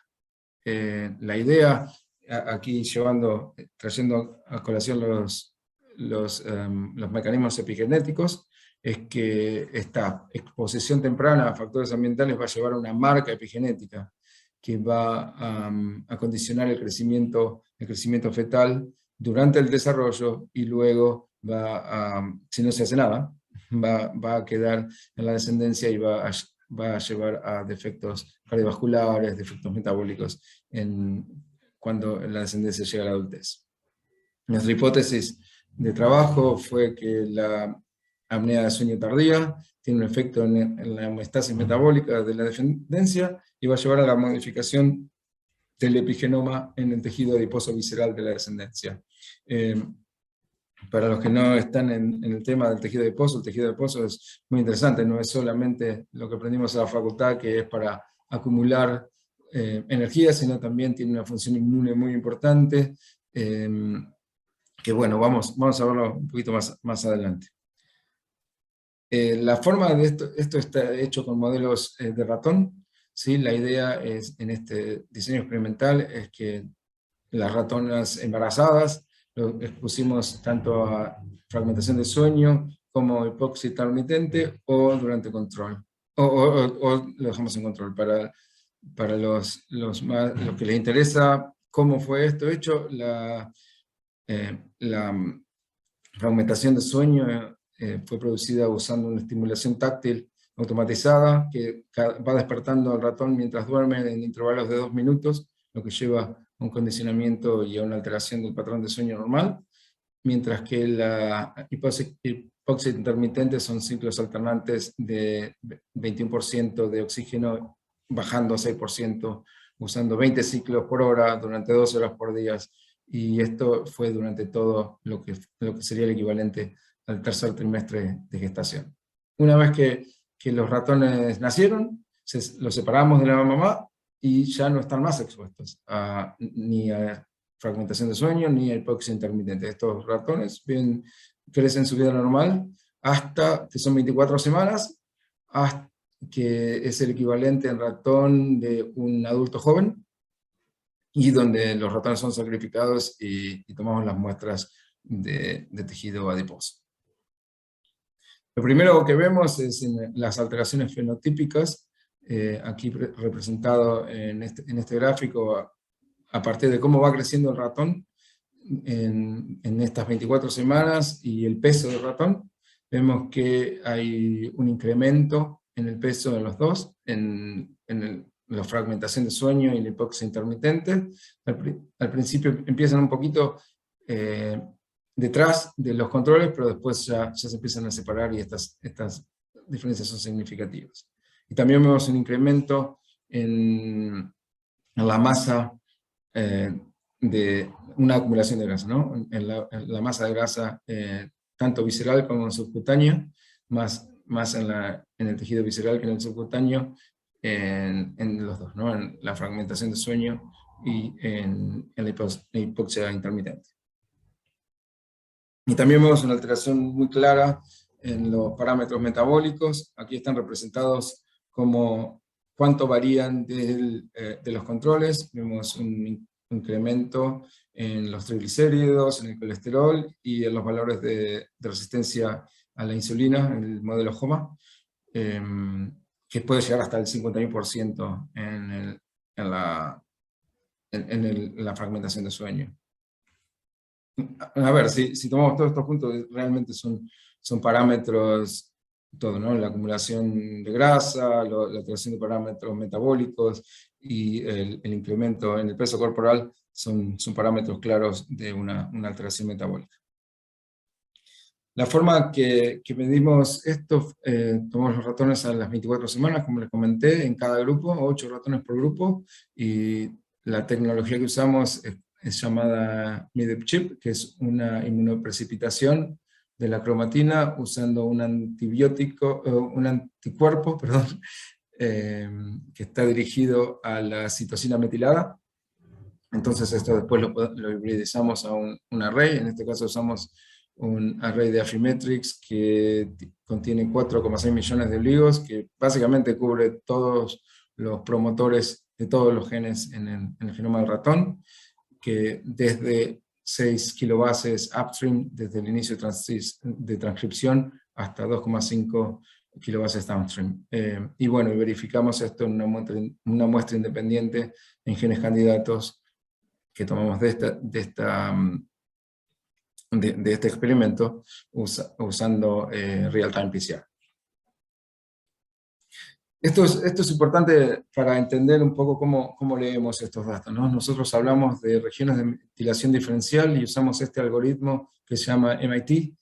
La idea, aquí trayendo a colación los mecanismos epigenéticos, es que esta exposición temprana a factores ambientales va a llevar a una marca epigenética que va a condicionar el crecimiento fetal durante el desarrollo, y luego si no se hace nada, va a quedar en la descendencia y va a llevar a defectos cardiovasculares, defectos metabólicos cuando la descendencia llega a la adultez. Nuestra hipótesis de trabajo fue que la apnea de sueño tardía tiene un efecto en la homeostasis metabólica de la descendencia y va a llevar a la modificación del epigenoma en el tejido adiposo visceral de la descendencia. Para los que no están en el tema del tejido adiposo, el tejido adiposo es muy interesante, no es solamente lo que aprendimos en la facultad, que es para acumular energía, sino también tiene una función inmune muy importante, que bueno, vamos a verlo un poquito más adelante. La forma de esto está hecho con modelos de ratón, ¿sí? La idea es, en este diseño experimental, es que las ratonas embarazadas lo expusimos tanto a fragmentación de sueño como hipoxia intermitente o durante control. o lo dejamos en control. Para los que les interesa cómo fue esto hecho, la fragmentación de sueño fue producida usando una estimulación táctil automatizada que va despertando al ratón mientras duerme en intervalos de 2 minutos, lo que lleva a un condicionamiento y a una alteración del patrón de sueño normal, mientras que la hipoxia intermitente son ciclos alternantes de 21% de oxígeno bajando a 6%, usando 20 ciclos por hora durante 12 horas por día, y esto fue durante todo lo que sería el equivalente al tercer trimestre de gestación. Una vez que los ratones nacieron, los separamos de la mamá y ya no están más expuestos ni a fragmentación de sueño ni a hipoxia intermitente. Estos ratones crecen su vida normal hasta que son 24 semanas, hasta que es el equivalente en ratón de un adulto joven, y donde los ratones son sacrificados y tomamos las muestras de tejido adiposo. Lo primero que vemos es en las alteraciones fenotípicas, aquí representado en este gráfico, a partir de cómo va creciendo el ratón en estas 24 semanas y el peso del ratón. Vemos que hay un incremento en el peso de los dos, en la fragmentación de sueño y la hipoxia intermitente. Al principio empiezan un poquito detrás de los controles, pero después ya se empiezan a separar y estas diferencias son significativas. Y también vemos un incremento en la masa de una acumulación de grasa, ¿no? En la masa de grasa, tanto visceral como subcutánea, más en el tejido visceral que en el subcutáneo, en los dos, ¿no? En la fragmentación de sueño y en la hipoxia intermitente. Y también vemos una alteración muy clara en los parámetros metabólicos. Aquí están representados como cuánto varían de los controles. Vemos un incremento en los triglicéridos, en el colesterol y en los valores de resistencia a la insulina, en el modelo HOMA, que puede llegar hasta el 51% en la fragmentación de sueño. A ver, si tomamos todos estos puntos, realmente son parámetros, todo, ¿no? La acumulación de grasa, la alteración de parámetros metabólicos y el incremento en el peso corporal son parámetros claros de una alteración metabólica. La forma que medimos esto, tomamos los ratones a las 24 semanas, como les comenté, en cada grupo, 8 ratones por grupo, y la tecnología que usamos es llamada MIDEP-CHIP, que es una inmunoprecipitación de la cromatina usando un anticuerpo, perdón, que está dirigido a la citosina metilada. Entonces esto después lo hibridizamos a un array, en este caso usamos un array de Affymetrix que contiene 4,6 millones de oligos, que básicamente cubre todos los promotores de todos los genes en el genoma del ratón, que desde 6 kilobases upstream, desde el inicio de transcripción, hasta 2,5 kilobases downstream. Y bueno, verificamos esto en una muestra independiente en genes candidatos que tomamos de este experimento usando Real-Time PCR. Esto es importante para entender un poco cómo leemos estos datos, ¿no? Nosotros hablamos de regiones de metilación diferencial y usamos este algoritmo que se llama MIT,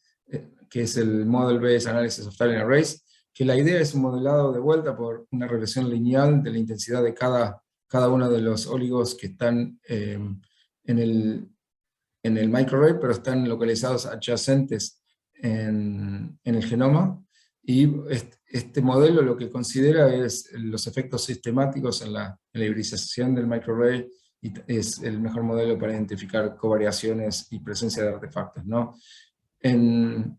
que es el Model Based Analysis of Talent Arrays, que la idea es un modelado de vuelta por una regresión lineal de la intensidad de cada uno de los oligos que están en el microarray, pero están localizados adyacentes en el genoma. Y este modelo lo que considera es los efectos sistemáticos en la hibridización del microarray, y es el mejor modelo para identificar covariaciones y presencia de artefactos, ¿no?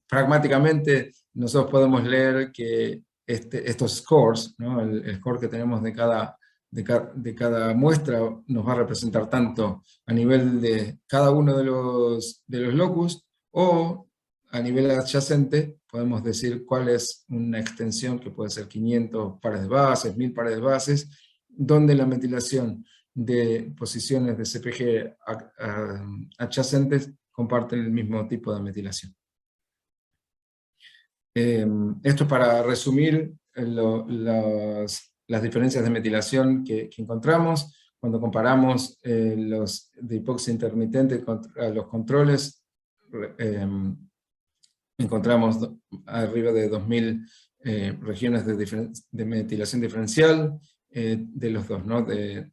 Pragmáticamente, nosotros podemos leer que estos scores, ¿no? El score que tenemos de cada muestra nos va a representar tanto a nivel de cada uno de los locus, o a nivel adyacente podemos decir cuál es una extensión que puede ser 500 pares de bases, 1000 pares de bases, donde la metilación de posiciones de CPG adyacentes comparten el mismo tipo de metilación. Esto es para resumir las diferencias de metilación que encontramos. Cuando comparamos los de hipoxia intermitente contra los controles, encontramos arriba de 2000 regiones de metilación diferencial de los dos, ¿no?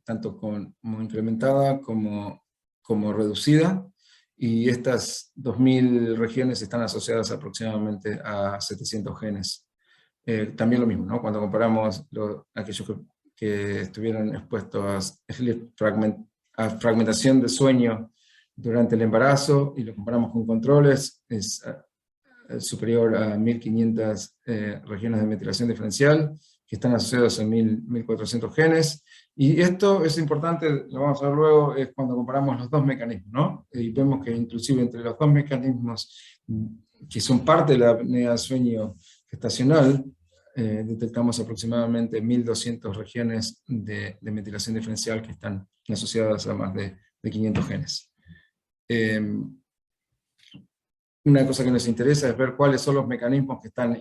Tanto como incrementada como reducida, y estas 2000 regiones están asociadas aproximadamente a 700 genes. También lo mismo, ¿no? Cuando comparamos aquellos que estuvieron expuestos a fragmentación de sueño durante el embarazo y lo comparamos con controles, es superior a 1500 regiones de metilación diferencial, que están asociados a 1400 genes. Y esto es importante, lo vamos a ver luego, es cuando comparamos los dos mecanismos, ¿no? Y vemos que inclusive entre los dos mecanismos que son parte de la apnea de sueño gestacional, detectamos aproximadamente 1200 regiones de metilación diferencial que están asociadas a más de 500 genes. Una cosa que nos interesa es ver cuáles son los mecanismos que están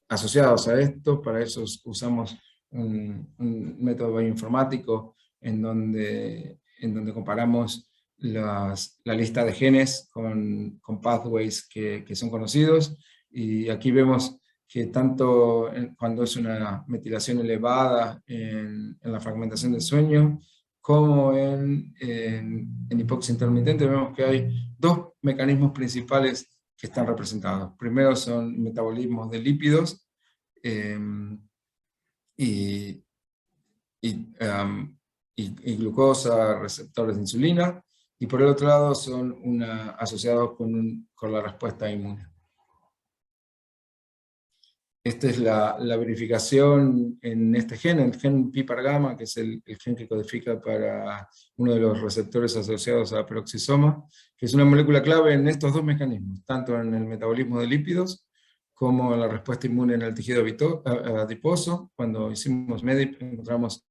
asociados a esto. Para eso usamos un método bioinformático en donde comparamos la lista de genes con pathways que son conocidos, y aquí vemos que tanto cuando es una metilación elevada en la fragmentación del sueño, como en hipoxia intermitente, vemos que hay dos mecanismos principales que están representados. Primero son metabolismos de lípidos y glucosa, receptores de insulina, y por el otro lado son asociados con la respuesta inmune. Esta es la verificación en este gen, el gen PPAR-gamma, que es el gen que codifica para uno de los receptores asociados a peroxisoma, que es una molécula clave en estos dos mecanismos, tanto en el metabolismo de lípidos como en la respuesta inmune en el tejido adiposo. Cuando hicimos MEDIP encontramos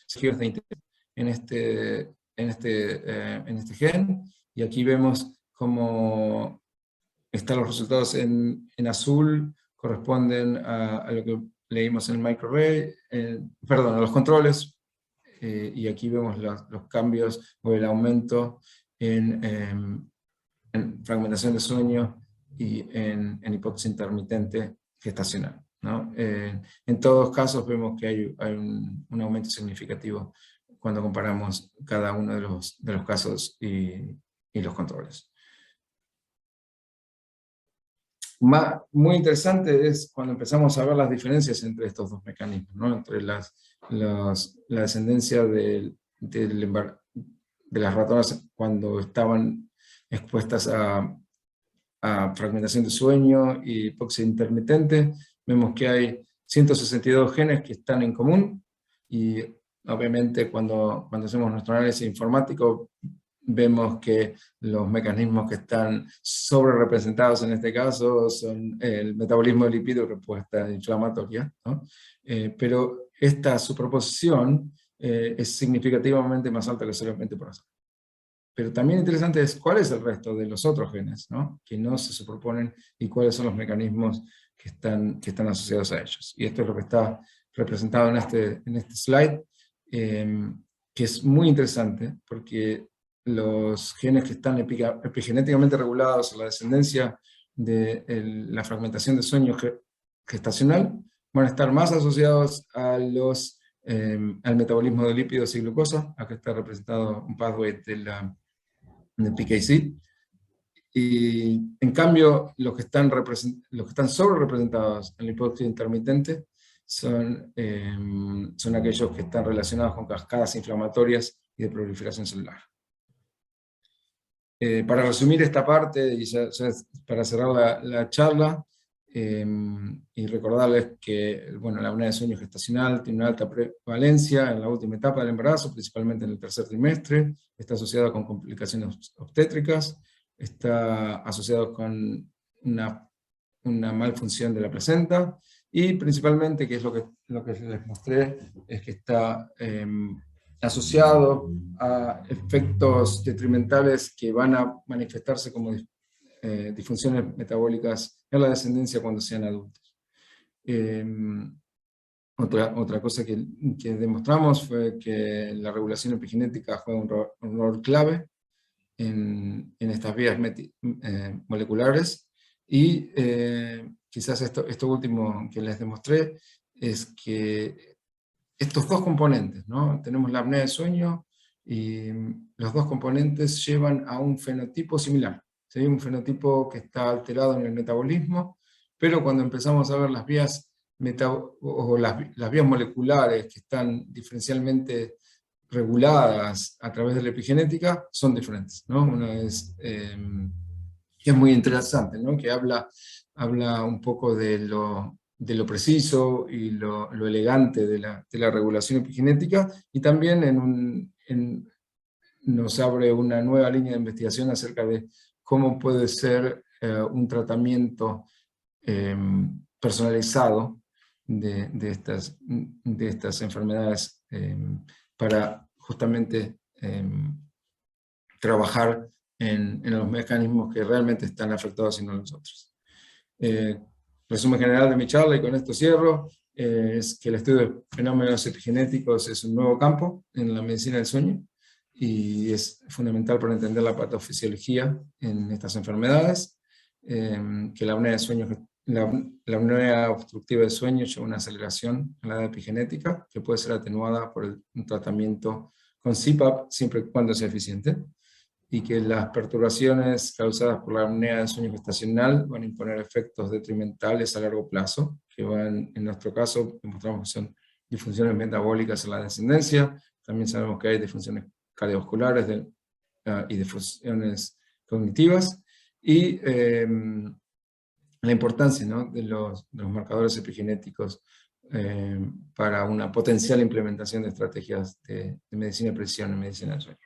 genes de interés en este gen, y aquí vemos cómo están los resultados en azul, corresponden a lo que leímos en el microarray, perdón, a los controles, y aquí vemos los cambios o el aumento en fragmentación de sueño y en hipoxia intermitente gestacional, ¿no? En todos casos vemos que hay un aumento significativo cuando comparamos cada uno de los casos y los controles. Muy interesante es cuando empezamos a ver las diferencias entre estos dos mecanismos, ¿no? Entre la descendencia de las ratonas cuando estaban expuestas a fragmentación de sueño y hipoxia intermitente. Vemos que hay 162 genes que están en común, y obviamente cuando hacemos nuestro análisis informático vemos que los mecanismos que están sobre representados en este caso son el metabolismo de lípido y respuesta inflamatoria, ¿no? Pero esta superposición es significativamente más alta que solamente por azar. Pero también interesante es cuál es el resto de los otros genes, ¿no? Que no se superponen, y cuáles son los mecanismos que están asociados a ellos. Y esto es lo que está representado en este slide, que es muy interesante, porque los genes que están epigenéticamente regulados a la descendencia de la fragmentación de sueño gestacional van a estar más asociados al metabolismo de lípidos y glucosa. Acá está representado un pathway del PKC. Y en cambio, los que están sobre representados en la hipoxia intermitente son aquellos que están relacionados con cascadas inflamatorias y de proliferación celular. Para resumir esta parte, y ya para cerrar la charla, y recordarles que la apnea de sueño gestacional tiene una alta prevalencia en la última etapa del embarazo, principalmente en el tercer trimestre, está asociada con complicaciones obstétricas, está asociado con una malfunción de la placenta, y principalmente, que es lo que les mostré, es que está asociado a efectos detrimentales que van a manifestarse como disfunciones metabólicas en la descendencia cuando sean adultos. Otra cosa que demostramos fue que la regulación epigenética juega un rol clave en estas vías moleculares, y quizás esto último que les demostré es que estos dos componentes, ¿no? Tenemos la apnea de sueño, y los dos componentes llevan a un fenotipo similar, ¿sí? Un fenotipo que está alterado en el metabolismo, pero cuando empezamos a ver las vías las vías moleculares que están diferencialmente reguladas a través de la epigenética, son diferentes, ¿no? Una es que es muy interesante, ¿no? Que habla un poco de lo preciso y lo elegante de la regulación epigenética, y también nos abre una nueva línea de investigación acerca de cómo puede ser un tratamiento personalizado de estas enfermedades, para justamente trabajar en los mecanismos que realmente están afectados y no los otros. Resumen general de mi charla, y con esto cierro, es que el estudio de fenómenos epigenéticos es un nuevo campo en la medicina del sueño, y es fundamental para entender la patofisiología en estas enfermedades, que la apnea de sueño, la apnea obstructiva del sueño lleva una aceleración en la edad epigenética, que puede ser atenuada por un tratamiento con CPAP, siempre y cuando sea eficiente, y que las perturbaciones causadas por la apnea del sueño gestacional van a imponer efectos detrimentales a largo plazo, que van, en nuestro caso, demostramos que son disfunciones metabólicas en la descendencia. También sabemos que hay disfunciones cardiovasculares y disfunciones cognitivas, y la importancia, ¿no?, de los marcadores epigenéticos para una potencial implementación de estrategias de medicina de precisión en medicina del sueño.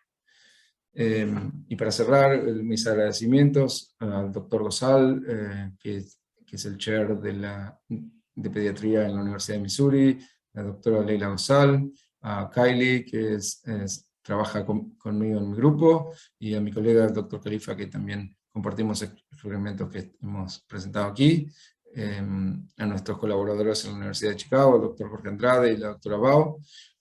Y para cerrar, mis agradecimientos al doctor Gosal, que es el chair de pediatría en la Universidad de Missouri, a la doctora Leila Gosal, a Kylie, que trabaja conmigo en mi grupo, y a mi colega el doctor Khalifa, que también compartimos experimentos que hemos presentado aquí, a nuestros colaboradores en la Universidad de Chicago, el doctor Jorge Andrade y la doctora Bao,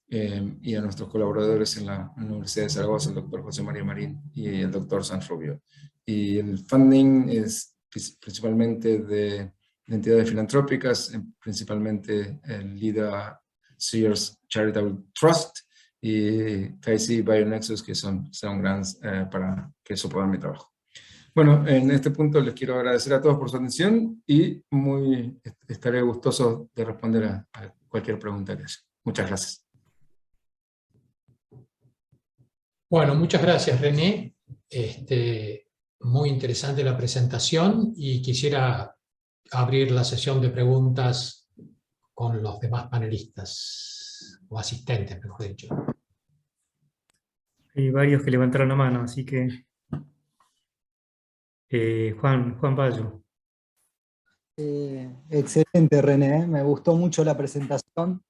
y a nuestros colaboradores en la Universidad de Zaragoza, el doctor José María Marín y el doctor Sanz Rubio. Y el funding es principalmente de entidades filantrópicas, principalmente el LIDA Sears Charitable Trust y KC Bionexus, que son grants para que soporten mi trabajo. Bueno, en este punto les quiero agradecer a todos por su atención, y estaré gustoso de responder a cualquier pregunta que haya. Muchas gracias. Bueno, muchas gracias, René. Muy interesante la presentación, y quisiera abrir la sesión de preguntas con los demás panelistas, o asistentes, mejor dicho. Hay varios que levantaron la mano, así que... Juan Bayo. Excelente, René, me gustó mucho la presentación.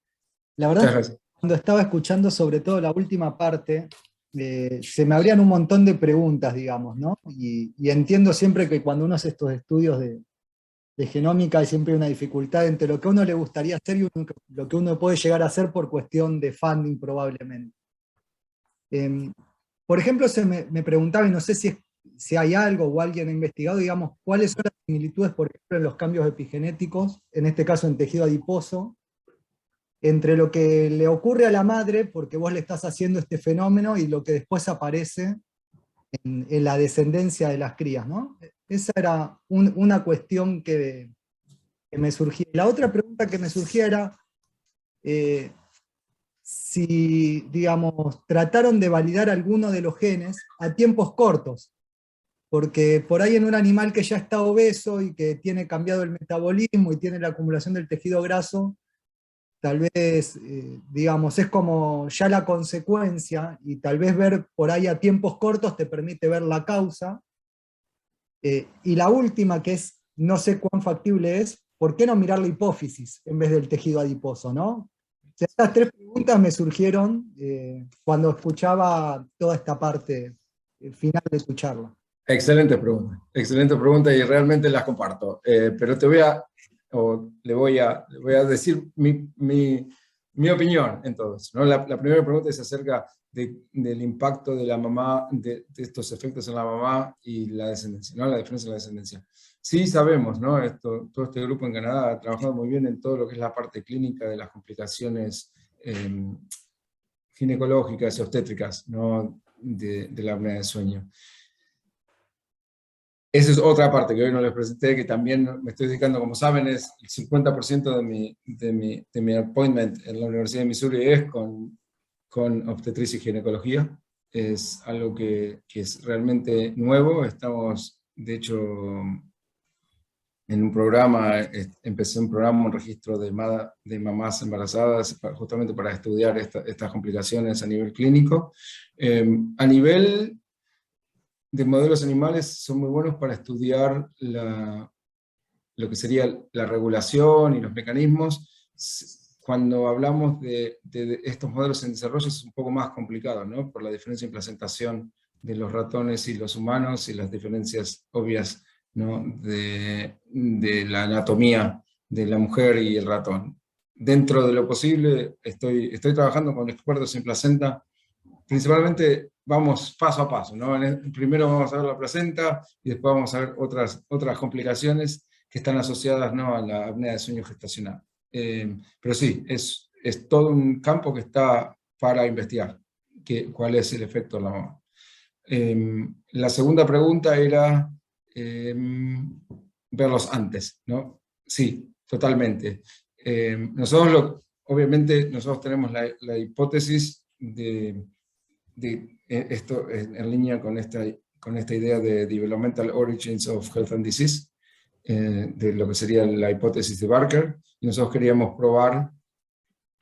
La verdad es que cuando estaba escuchando sobre todo la última parte, se me abrían un montón de preguntas, digamos, ¿no? Y entiendo siempre que cuando uno hace estos estudios de genómica hay siempre una dificultad entre lo que a uno le gustaría hacer y lo que uno puede llegar a hacer por cuestión de funding probablemente. Por ejemplo, me preguntaba, y no sé si hay algo o alguien ha investigado, digamos, cuáles son las similitudes, por ejemplo, en los cambios epigenéticos, en este caso en tejido adiposo, entre lo que le ocurre a la madre, porque vos le estás haciendo este fenómeno, y lo que después aparece en la descendencia de las crías, ¿no? Esa era una cuestión que me surgía. La otra pregunta que me surgía era si, digamos, trataron de validar alguno de los genes a tiempos cortos, porque por ahí en un animal que ya está obeso y que tiene cambiado el metabolismo y tiene la acumulación del tejido graso, tal vez, digamos, es como ya la consecuencia, y tal vez ver por ahí a tiempos cortos te permite ver la causa. Y la última, que es no sé cuán factible es, ¿por qué no mirar la hipófisis en vez del tejido adiposo, ¿no? O sea, estas tres preguntas me surgieron cuando escuchaba toda esta parte final de tu charla. Excelente pregunta y realmente las comparto. Pero le voy a decir mi opinión en todo eso, ¿no? La primera pregunta es acerca del impacto de la mamá, de estos efectos en la mamá y la descendencia, ¿no? La diferencia en la descendencia. Sí sabemos, ¿no? Todo este grupo en Canadá ha trabajado muy bien en todo lo que es la parte clínica de las complicaciones ginecológicas y obstétricas, ¿no? de la apnea de sueño. Esa es otra parte que hoy no les presenté, que también me estoy dedicando, como saben, es el 50% de mi appointment en la Universidad de Missouri es con obstetricia y ginecología. Es algo que es realmente nuevo. Estamos, de hecho, en un programa, empecé un programa, un registro de mamás embarazadas, justamente para estudiar estas complicaciones a nivel clínico. A nivel de modelos animales son muy buenos para estudiar lo que sería la regulación y los mecanismos. Cuando hablamos de estos modelos en desarrollo es un poco más complicado, ¿no? Por la diferencia en placentación de los ratones y los humanos y las diferencias obvias, ¿no? de la anatomía de la mujer y el ratón. Dentro de lo posible estoy trabajando con expertos en placenta. Principalmente vamos paso a paso, ¿no? Primero vamos a ver la placenta y después vamos a ver otras complicaciones que están asociadas, ¿no? a la apnea de sueño gestacional. Pero sí, es todo un campo que está para investigar, cuál es el efecto de la mamá. La segunda pregunta era verlos antes, ¿no? Sí, totalmente. Obviamente nosotros tenemos la hipótesis de esto en línea con esta idea de Developmental Origins of Health and Disease, de lo que sería la hipótesis de Barker, y nosotros queríamos probar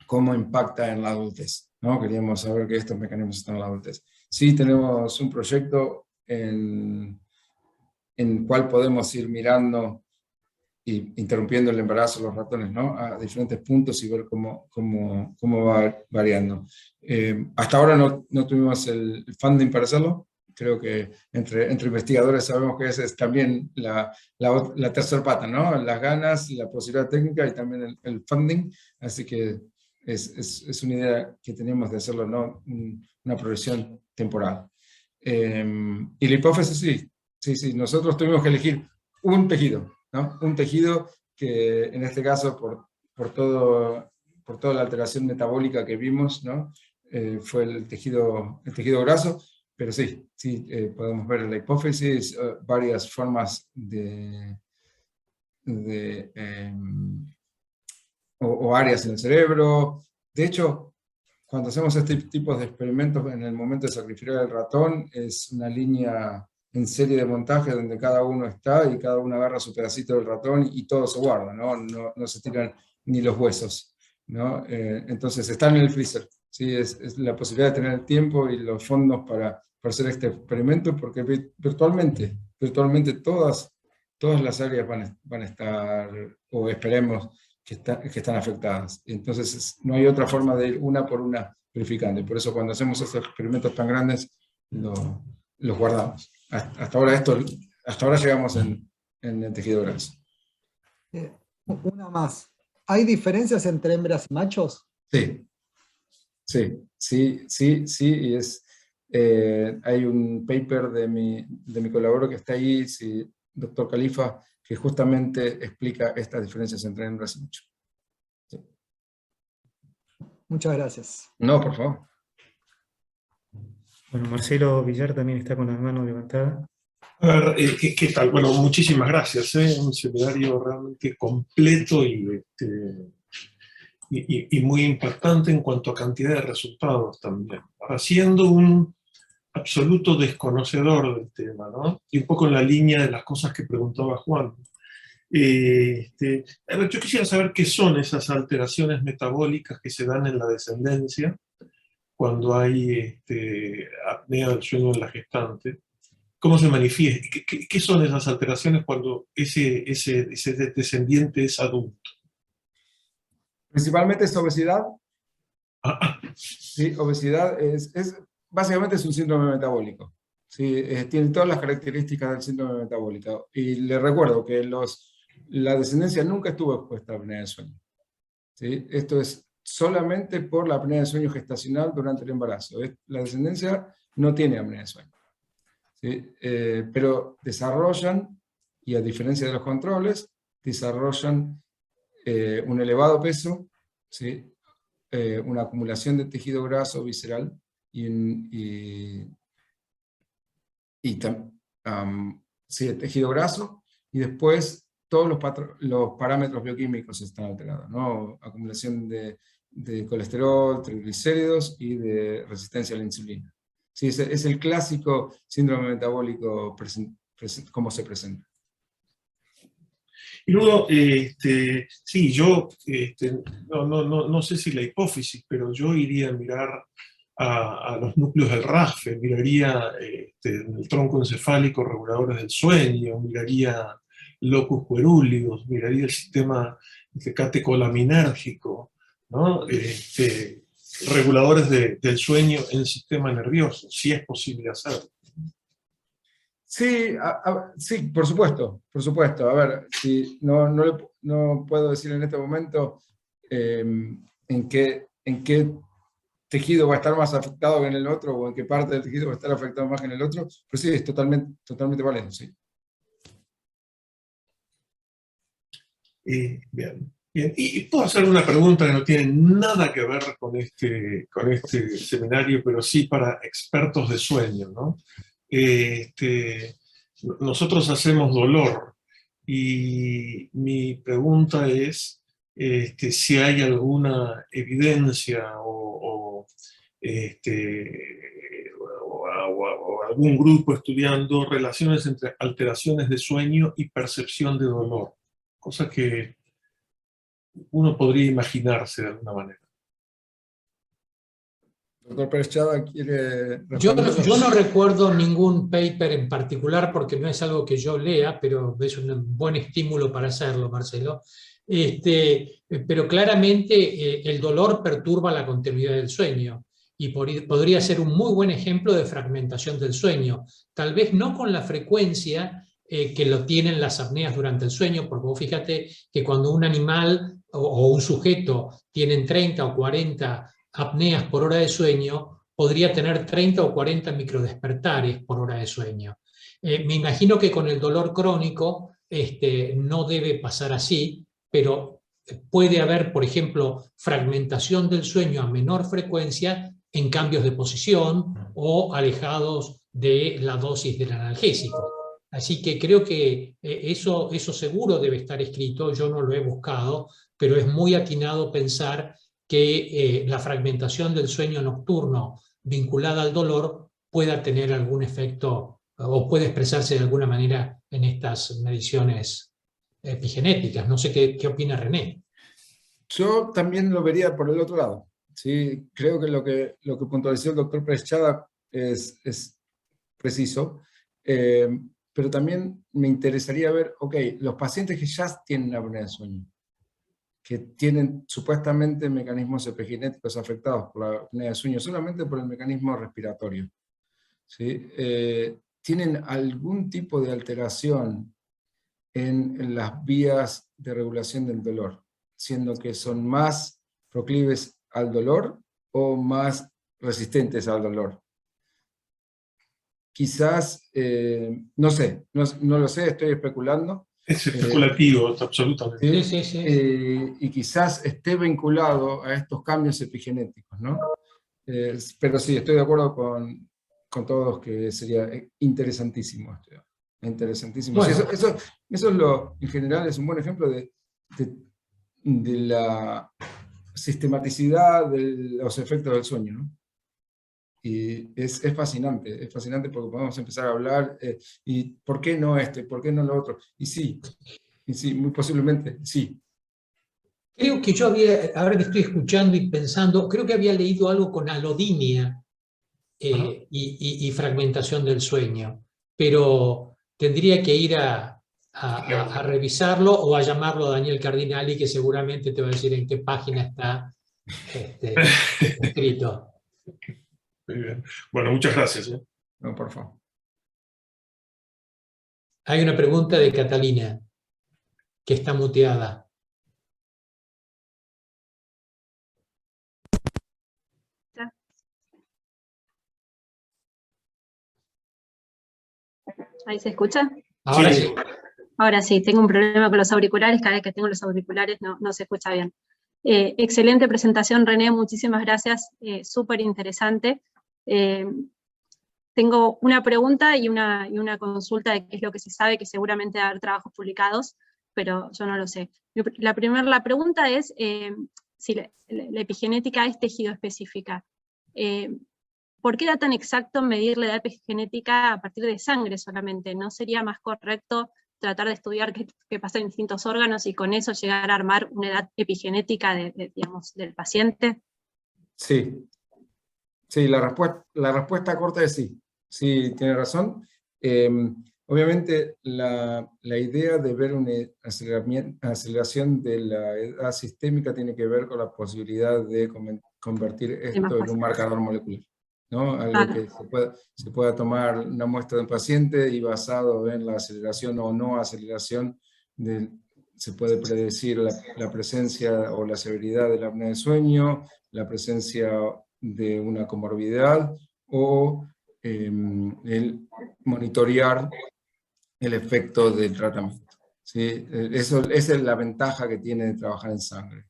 cómo impacta en la adultez, ¿no? Queríamos saber que estos mecanismos están en la adultez. Sí tenemos un proyecto en cual podemos ir mirando y interrumpiendo el embarazo de los ratones, ¿no? A diferentes puntos y ver cómo va variando. Hasta ahora no tuvimos el funding para hacerlo. Creo que entre investigadores sabemos que esa es también la tercera pata, ¿no? Las ganas, la posibilidad técnica y también el funding. Así que es una idea que tenemos de hacerlo, ¿no? Una progresión temporal. Y la hipófisis, sí, nosotros tuvimos que elegir un tejido, ¿no? Un tejido que en este caso, por toda la alteración metabólica que vimos, ¿no? Fue el tejido graso, pero sí, podemos ver en la hipófisis varias formas o áreas en el cerebro. De hecho, cuando hacemos este tipo de experimentos en el momento de sacrificar el ratón, es una línea en serie de montaje donde cada uno está y cada uno agarra su pedacito del ratón y todo se guarda, no se tiran ni los huesos, ¿no? Entonces están en el freezer, ¿sí? Es la posibilidad de tener el tiempo y los fondos para hacer este experimento, porque virtualmente todas las áreas van a estar, o esperemos que están afectadas. Entonces no hay otra forma de ir una por una verificando, y por eso cuando hacemos estos experimentos tan grandes los guardamos. Hasta ahora llegamos en el tejido graso. Una más. ¿Hay diferencias entre hembras y machos? Sí, y hay un paper de mi colaborador que está ahí, doctor Khalifa, que justamente explica estas diferencias entre hembras y machos. Sí. Muchas gracias. No, por favor. Bueno, Marcelo Villar también está con las manos levantadas. A ver, ¿qué tal? Bueno, muchísimas gracias. Un seminario realmente completo y muy impactante en cuanto a cantidad de resultados también. Ahora, siendo un absoluto desconocedor del tema, ¿no? Y un poco en la línea de las cosas que preguntaba Juan. A ver, yo quisiera saber qué son esas alteraciones metabólicas que se dan en la descendencia cuando hay apnea del sueño en la gestante. ¿Cómo se manifiesta? ¿Qué son esas alteraciones cuando ese descendiente es adulto? Principalmente es obesidad. Ah, Sí, obesidad básicamente es un síndrome metabólico. Sí, tiene todas las características del síndrome metabólico. Y le recuerdo que la descendencia nunca estuvo expuesta a apnea de sueño. ¿Sí? Esto es solamente por la apnea de sueño gestacional durante el embarazo. La descendencia no tiene apnea de sueño. ¿Sí? Pero desarrollan, y a diferencia de los controles, desarrollan un elevado peso, ¿sí? Una acumulación de tejido graso visceral sí, tejido graso, y después todos los parámetros bioquímicos están alterados, ¿no? Acumulación de colesterol, triglicéridos y de resistencia a la insulina. Sí, es el clásico síndrome metabólico como se presenta. y luego, sí, yo no sé si la hipófisis, pero yo iría a mirar a los núcleos del RAFE, miraría en el tronco encefálico reguladores del sueño, miraría locus coeruleus, miraría el sistema catecolinérgico, ¿no? Reguladores del sueño en el sistema nervioso, si es posible hacerlo. Sí, sí, por supuesto, por supuesto. A ver, si no puedo decir en este momento en qué tejido va a estar más afectado que en el otro, o en qué parte del tejido va a estar afectado más que en el otro, pero sí, es totalmente válido, sí. Bien. Y puedo hacer una pregunta que no tiene nada que ver con este seminario, pero sí para expertos de sueño, ¿no? Nosotros hacemos dolor, y mi pregunta es si hay alguna evidencia o algún grupo estudiando relaciones entre alteraciones de sueño y percepción de dolor, cosa que uno podría imaginarse de alguna manera. Doctor Pérez Chada, ¿quiere Yo responder? no recuerdo ningún paper en particular porque no es algo que yo lea, pero es un buen estímulo para hacerlo, Marcelo. Pero claramente el dolor perturba la continuidad del sueño y podría ser un muy buen ejemplo de fragmentación del sueño. Tal vez no con la frecuencia que lo tienen las apneas durante el sueño, porque vos fíjate que cuando un animal o un sujeto tienen 30 o 40 apneas por hora de sueño, podría tener 30 o 40 microdespertares por hora de sueño. Me imagino que con el dolor crónico no debe pasar así, pero puede haber, por ejemplo, fragmentación del sueño a menor frecuencia en cambios de posición o alejados de la dosis del analgésico. Así que creo que eso seguro debe estar escrito, yo no lo he buscado, pero es muy atinado pensar que la fragmentación del sueño nocturno vinculada al dolor pueda tener algún efecto o puede expresarse de alguna manera en estas mediciones epigenéticas. No sé qué opina René. Yo también lo vería por el otro lado. ¿Sí? Creo que lo que puntualizó el doctor Pérez Chada es preciso, pero también me interesaría ver, ok, los pacientes que ya tienen apnea de sueño, que tienen supuestamente mecanismos epigenéticos afectados por la apnea de sueño, solamente por el mecanismo respiratorio, ¿sí? ¿Tienen algún tipo de alteración en las vías de regulación del dolor, siendo que son más proclives al dolor o más resistentes al dolor? Quizás, no sé, no lo sé, estoy especulando. Es especulativo, absolutamente. Sí. Y quizás esté vinculado a estos cambios epigenéticos, ¿no? Pero sí, estoy de acuerdo con todos que sería interesantísimo esto. Interesantísimo. Bueno. Sí, eso es en general es un buen ejemplo de la sistematicidad de los efectos del sueño, ¿no? Y es fascinante porque podemos empezar a hablar, y ¿por qué no por qué no lo otro? Y sí, muy posiblemente, sí. Creo que yo ahora que estoy escuchando y pensando, creo que había leído algo con alodinia y fragmentación del sueño. pero tendría que ir a revisarlo o a llamarlo a Daniel Cardinali, que seguramente te va a decir en qué página está escrito. Muy bien. Bueno, muchas gracias. No, por favor. Hay una pregunta de Catalina, que está muteada. ¿Ahí se escucha? Ahora Sí. sí. Ahora sí, tengo un problema con los auriculares, cada vez que tengo los auriculares no se escucha bien. Excelente presentación, René, muchísimas gracias, súper interesante. Tengo una pregunta y una consulta de qué es lo que se sabe, que seguramente va a haber trabajos publicados, pero yo no lo sé. La pregunta es si la epigenética es tejido específica. ¿Por qué era tan exacto medir la edad epigenética a partir de sangre solamente? ¿No sería más correcto tratar de estudiar qué pasa en distintos órganos y con eso llegar a armar una edad epigenética digamos, del paciente? Sí, sí, la respuesta corta es sí. Sí, tiene razón. Obviamente la idea de ver una aceleración de la edad sistémica tiene que ver con la posibilidad de convertir esto en un marcador molecular, ¿no? Algo que se pueda tomar una muestra de un paciente y basado en la aceleración o no aceleración, se puede predecir la presencia o la severidad de la apnea del sueño, la presencia de una comorbilidad o el monitorear el efecto del tratamiento. ¿Sí? Esa es la ventaja que tiene de trabajar en sangre.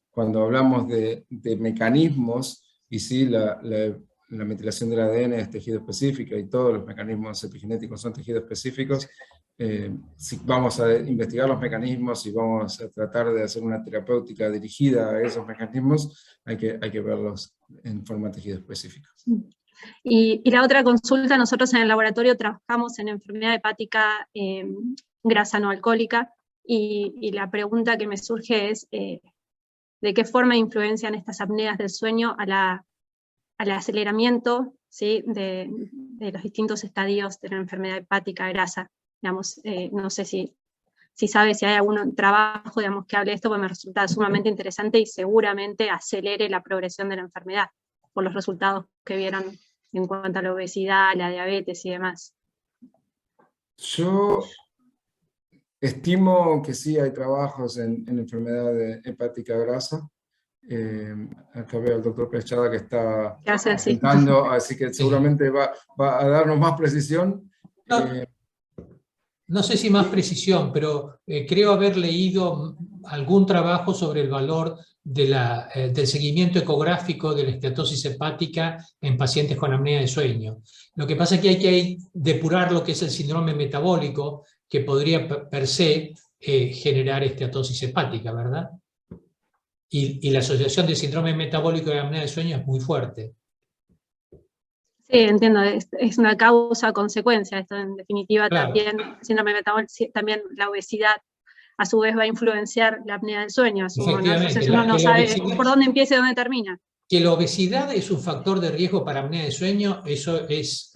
Cuando hablamos de mecanismos, y sí, la metilación del ADN es tejido específico y todos los mecanismos epigenéticos son tejidos específicos, si vamos a investigar los mecanismos y vamos a tratar de hacer una terapéutica dirigida a esos mecanismos, hay que verlos en forma de tejido específico. Y la otra consulta, nosotros en el laboratorio trabajamos en enfermedad hepática grasa no alcohólica, y la pregunta que me surge es, ¿de qué forma influencian estas apneas del sueño al aceleramiento, ¿sí? de los distintos estadios de la enfermedad hepática grasa? Digamos, no sé si sabe si hay algún trabajo, digamos, que hable de esto, porque me resulta sumamente interesante y seguramente acelere la progresión de la enfermedad, por los resultados que vieron en cuanto a la obesidad, la diabetes y demás. Yo estimo que sí hay trabajos en enfermedad hepática grasa. Acá veo al doctor Pechada que está presentando, así que seguramente va a darnos más precisión. No sé si más precisión, pero creo haber leído algún trabajo sobre el valor del seguimiento ecográfico de la esteatosis hepática en pacientes con apnea de sueño. Lo que pasa es que hay que depurar lo que es el síndrome metabólico, que podría per se generar esteatosis hepática, ¿verdad? Y la asociación de síndrome metabólico y apnea de sueño es muy fuerte. Sí, entiendo, es una causa-consecuencia, esto en definitiva. Claro. También síndrome metabólico, también la obesidad a su vez va a influenciar la apnea del sueño. Entonces uno no sabe por dónde empieza y dónde termina. Que la obesidad es un factor de riesgo para apnea de sueño, eso es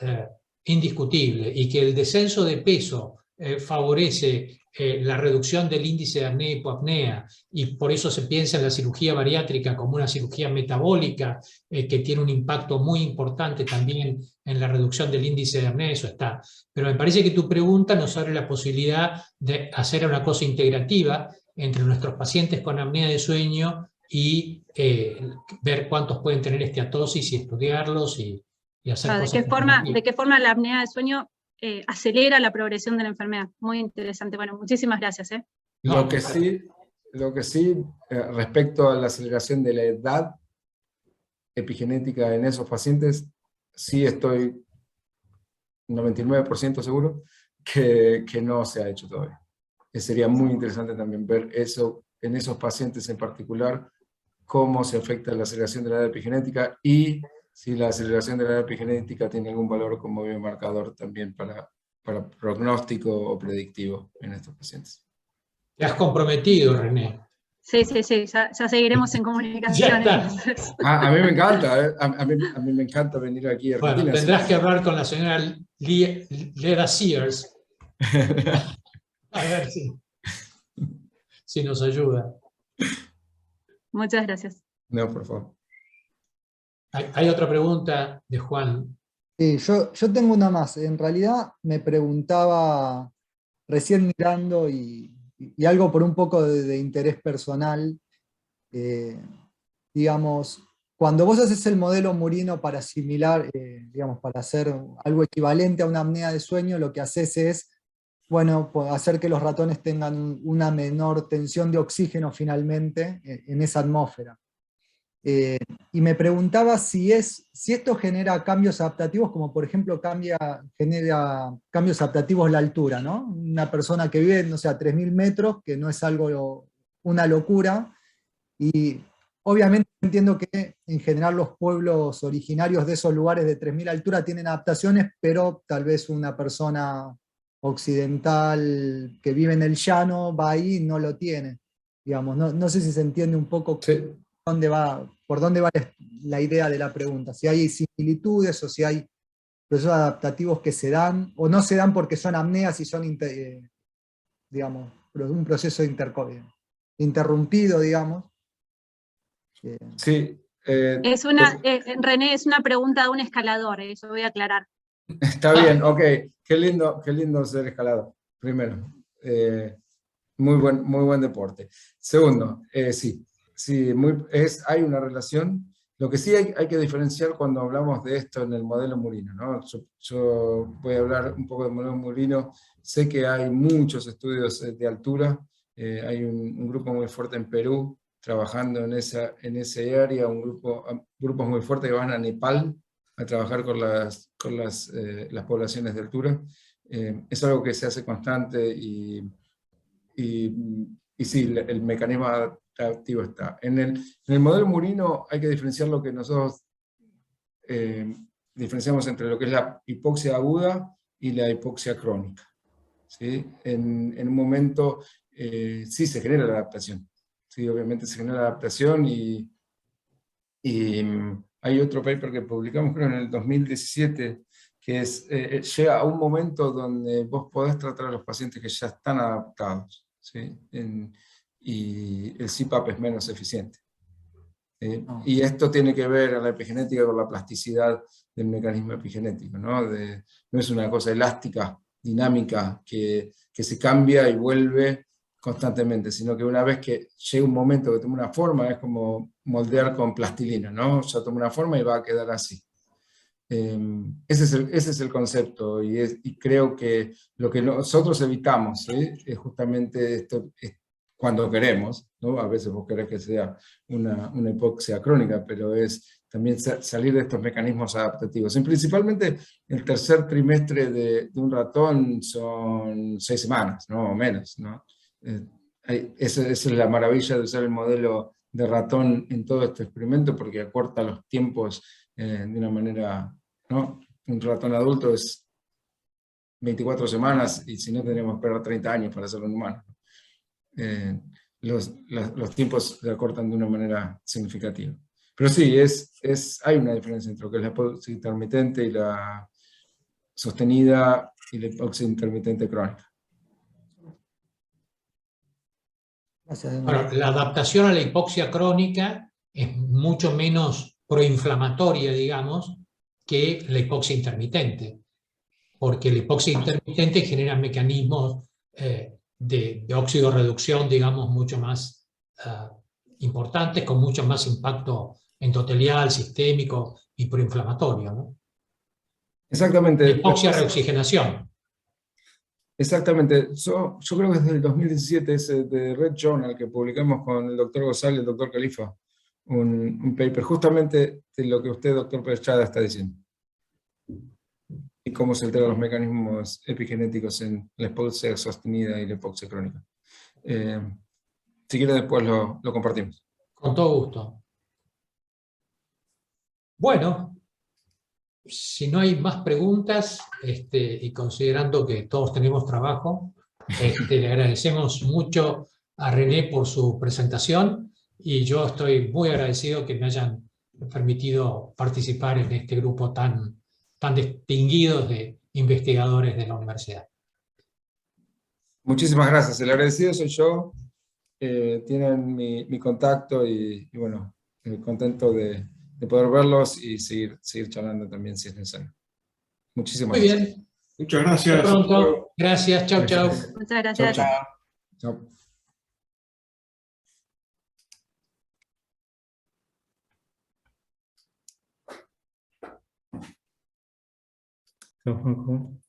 indiscutible, y que el descenso de peso favorece la reducción del índice de apnea y hipoapnea, y por eso se piensa en la cirugía bariátrica como una cirugía metabólica que tiene un impacto muy importante también en la reducción del índice de apnea, eso está. Pero me parece que tu pregunta nos abre la posibilidad de hacer una cosa integrativa entre nuestros pacientes con apnea de sueño y ver cuántos pueden tener esteatosis y estudiarlos y hacer cosas. ¿De qué forma la apnea de sueño acelera la progresión de la enfermedad? Muy interesante. Bueno, muchísimas gracias. Lo que sí, respecto a la aceleración de la edad epigenética en esos pacientes, sí estoy 99% seguro que no se ha hecho todavía. Sería muy interesante también ver eso en esos pacientes en particular, cómo se afecta la aceleración de la edad epigenética y si la aceleración de la edad epigenética tiene algún valor como biomarcador también para pronóstico o predictivo en estos pacientes. Te has comprometido, René. Sí, ya seguiremos en comunicación. Ya está. Entonces. A mí me encanta, a mí me encanta venir aquí a Argentina. Bueno, tendrás que hablar con la señora Leda Sears, a ver si nos ayuda. Muchas gracias. No, por favor. Hay otra pregunta de Juan. Sí, yo tengo una más. En realidad me preguntaba, recién mirando y algo por un poco de interés personal, digamos, cuando vos haces el modelo Murino para asimilar, digamos, para hacer algo equivalente a una apnea de sueño, lo que haces es, bueno, hacer que los ratones tengan una menor tensión de oxígeno finalmente en esa atmósfera. Y me preguntaba si esto genera cambios adaptativos, como por ejemplo genera cambios adaptativos la altura, ¿no? Una persona que vive, no sé, a 3.000 metros, que no es algo, una locura, y obviamente entiendo que en general los pueblos originarios de esos lugares de 3.000 altura tienen adaptaciones, pero tal vez una persona occidental que vive en el llano va ahí y no lo tiene. Digamos, no sé si se entiende un poco Sí. por dónde va la idea de la pregunta, si hay similitudes o si hay procesos adaptativos que se dan, o no se dan porque son apneas y son, digamos, un proceso interrumpido, digamos. Sí. René, es una pregunta de un escalador, eso voy a aclarar. Está bien, ok. Qué lindo ser escalador, primero. Muy buen deporte. Segundo, sí, hay una relación. Lo que sí hay que diferenciar cuando hablamos de esto en el modelo Murino, ¿no? Yo voy a hablar un poco del modelo Murino. Sé que hay muchos estudios de altura. Hay un grupo muy fuerte en Perú trabajando en ese área, grupos muy fuertes que van a Nepal a trabajar con las poblaciones de altura. Es algo que se hace constante y sí, el mecanismo adaptativo está. En el modelo Murino hay que diferenciar lo que nosotros diferenciamos entre lo que es la hipoxia aguda y la hipoxia crónica. ¿Sí? En un momento sí se genera la adaptación. Sí, obviamente se genera la adaptación y hay otro paper que publicamos creo en el 2017 que llega a un momento donde vos podés tratar a los pacientes que ya están adaptados. ¿Sí? Y el CPAP es menos eficiente. Y esto tiene que ver en la epigenética con la plasticidad del mecanismo epigenético, ¿no? No es una cosa elástica, dinámica, que se cambia y vuelve constantemente, sino que una vez que llega un momento que toma una forma, es como moldear con plastilina, ¿no? Ya toma una forma y va a quedar así. Ese es el concepto y creo que lo que nosotros evitamos es justamente esto cuando queremos, ¿no? A veces vos querés que sea una hipoxia crónica, pero es también salir de estos mecanismos adaptativos. Y principalmente el tercer trimestre de un ratón son 6 semanas, ¿no? O menos, ¿no? Esa es la maravilla de usar el modelo de ratón en todo este experimento, porque acorta los tiempos de una manera, ¿no? Un ratón adulto es 24 semanas y si no tendríamos que esperar 30 años para hacerlo en humano. Los tiempos se acortan de una manera significativa. Pero sí, hay una diferencia entre lo que es la hipoxia intermitente y la sostenida y la hipoxia intermitente crónica. Gracias. Bueno, la adaptación a la hipoxia crónica es mucho menos proinflamatoria, digamos, que la hipoxia intermitente, porque la hipoxia intermitente genera mecanismos de óxido-reducción, digamos, mucho más importantes, con mucho más impacto endotelial, sistémico y proinflamatorio, ¿no? Exactamente. Hipoxia reoxigenación. Exactamente. Yo creo que desde el 2017 ese de Red Journal que publicamos con el doctor González y el doctor Califa, un paper justamente de lo que usted, doctor Perchada, está diciendo. Y cómo se alteran los mecanismos epigenéticos en la hipoxia sostenida y la hipoxia crónica. Si quiere después lo compartimos. Con todo gusto. Bueno, si no hay más preguntas, y considerando que todos tenemos trabajo, le agradecemos mucho a René por su presentación y yo estoy muy agradecido que me hayan permitido participar en este grupo tan distinguido de investigadores de la universidad. Muchísimas gracias. El agradecido soy yo. Tienen mi contacto y bueno, contento de poder verlos y seguir charlando también si es necesario. Muchísimas Muy gracias. bien. Muchas Hasta gracias. pronto. Gracias. Chau, chau. Muchas Chao, gracias. chao. Chao. Chao, Juanjo.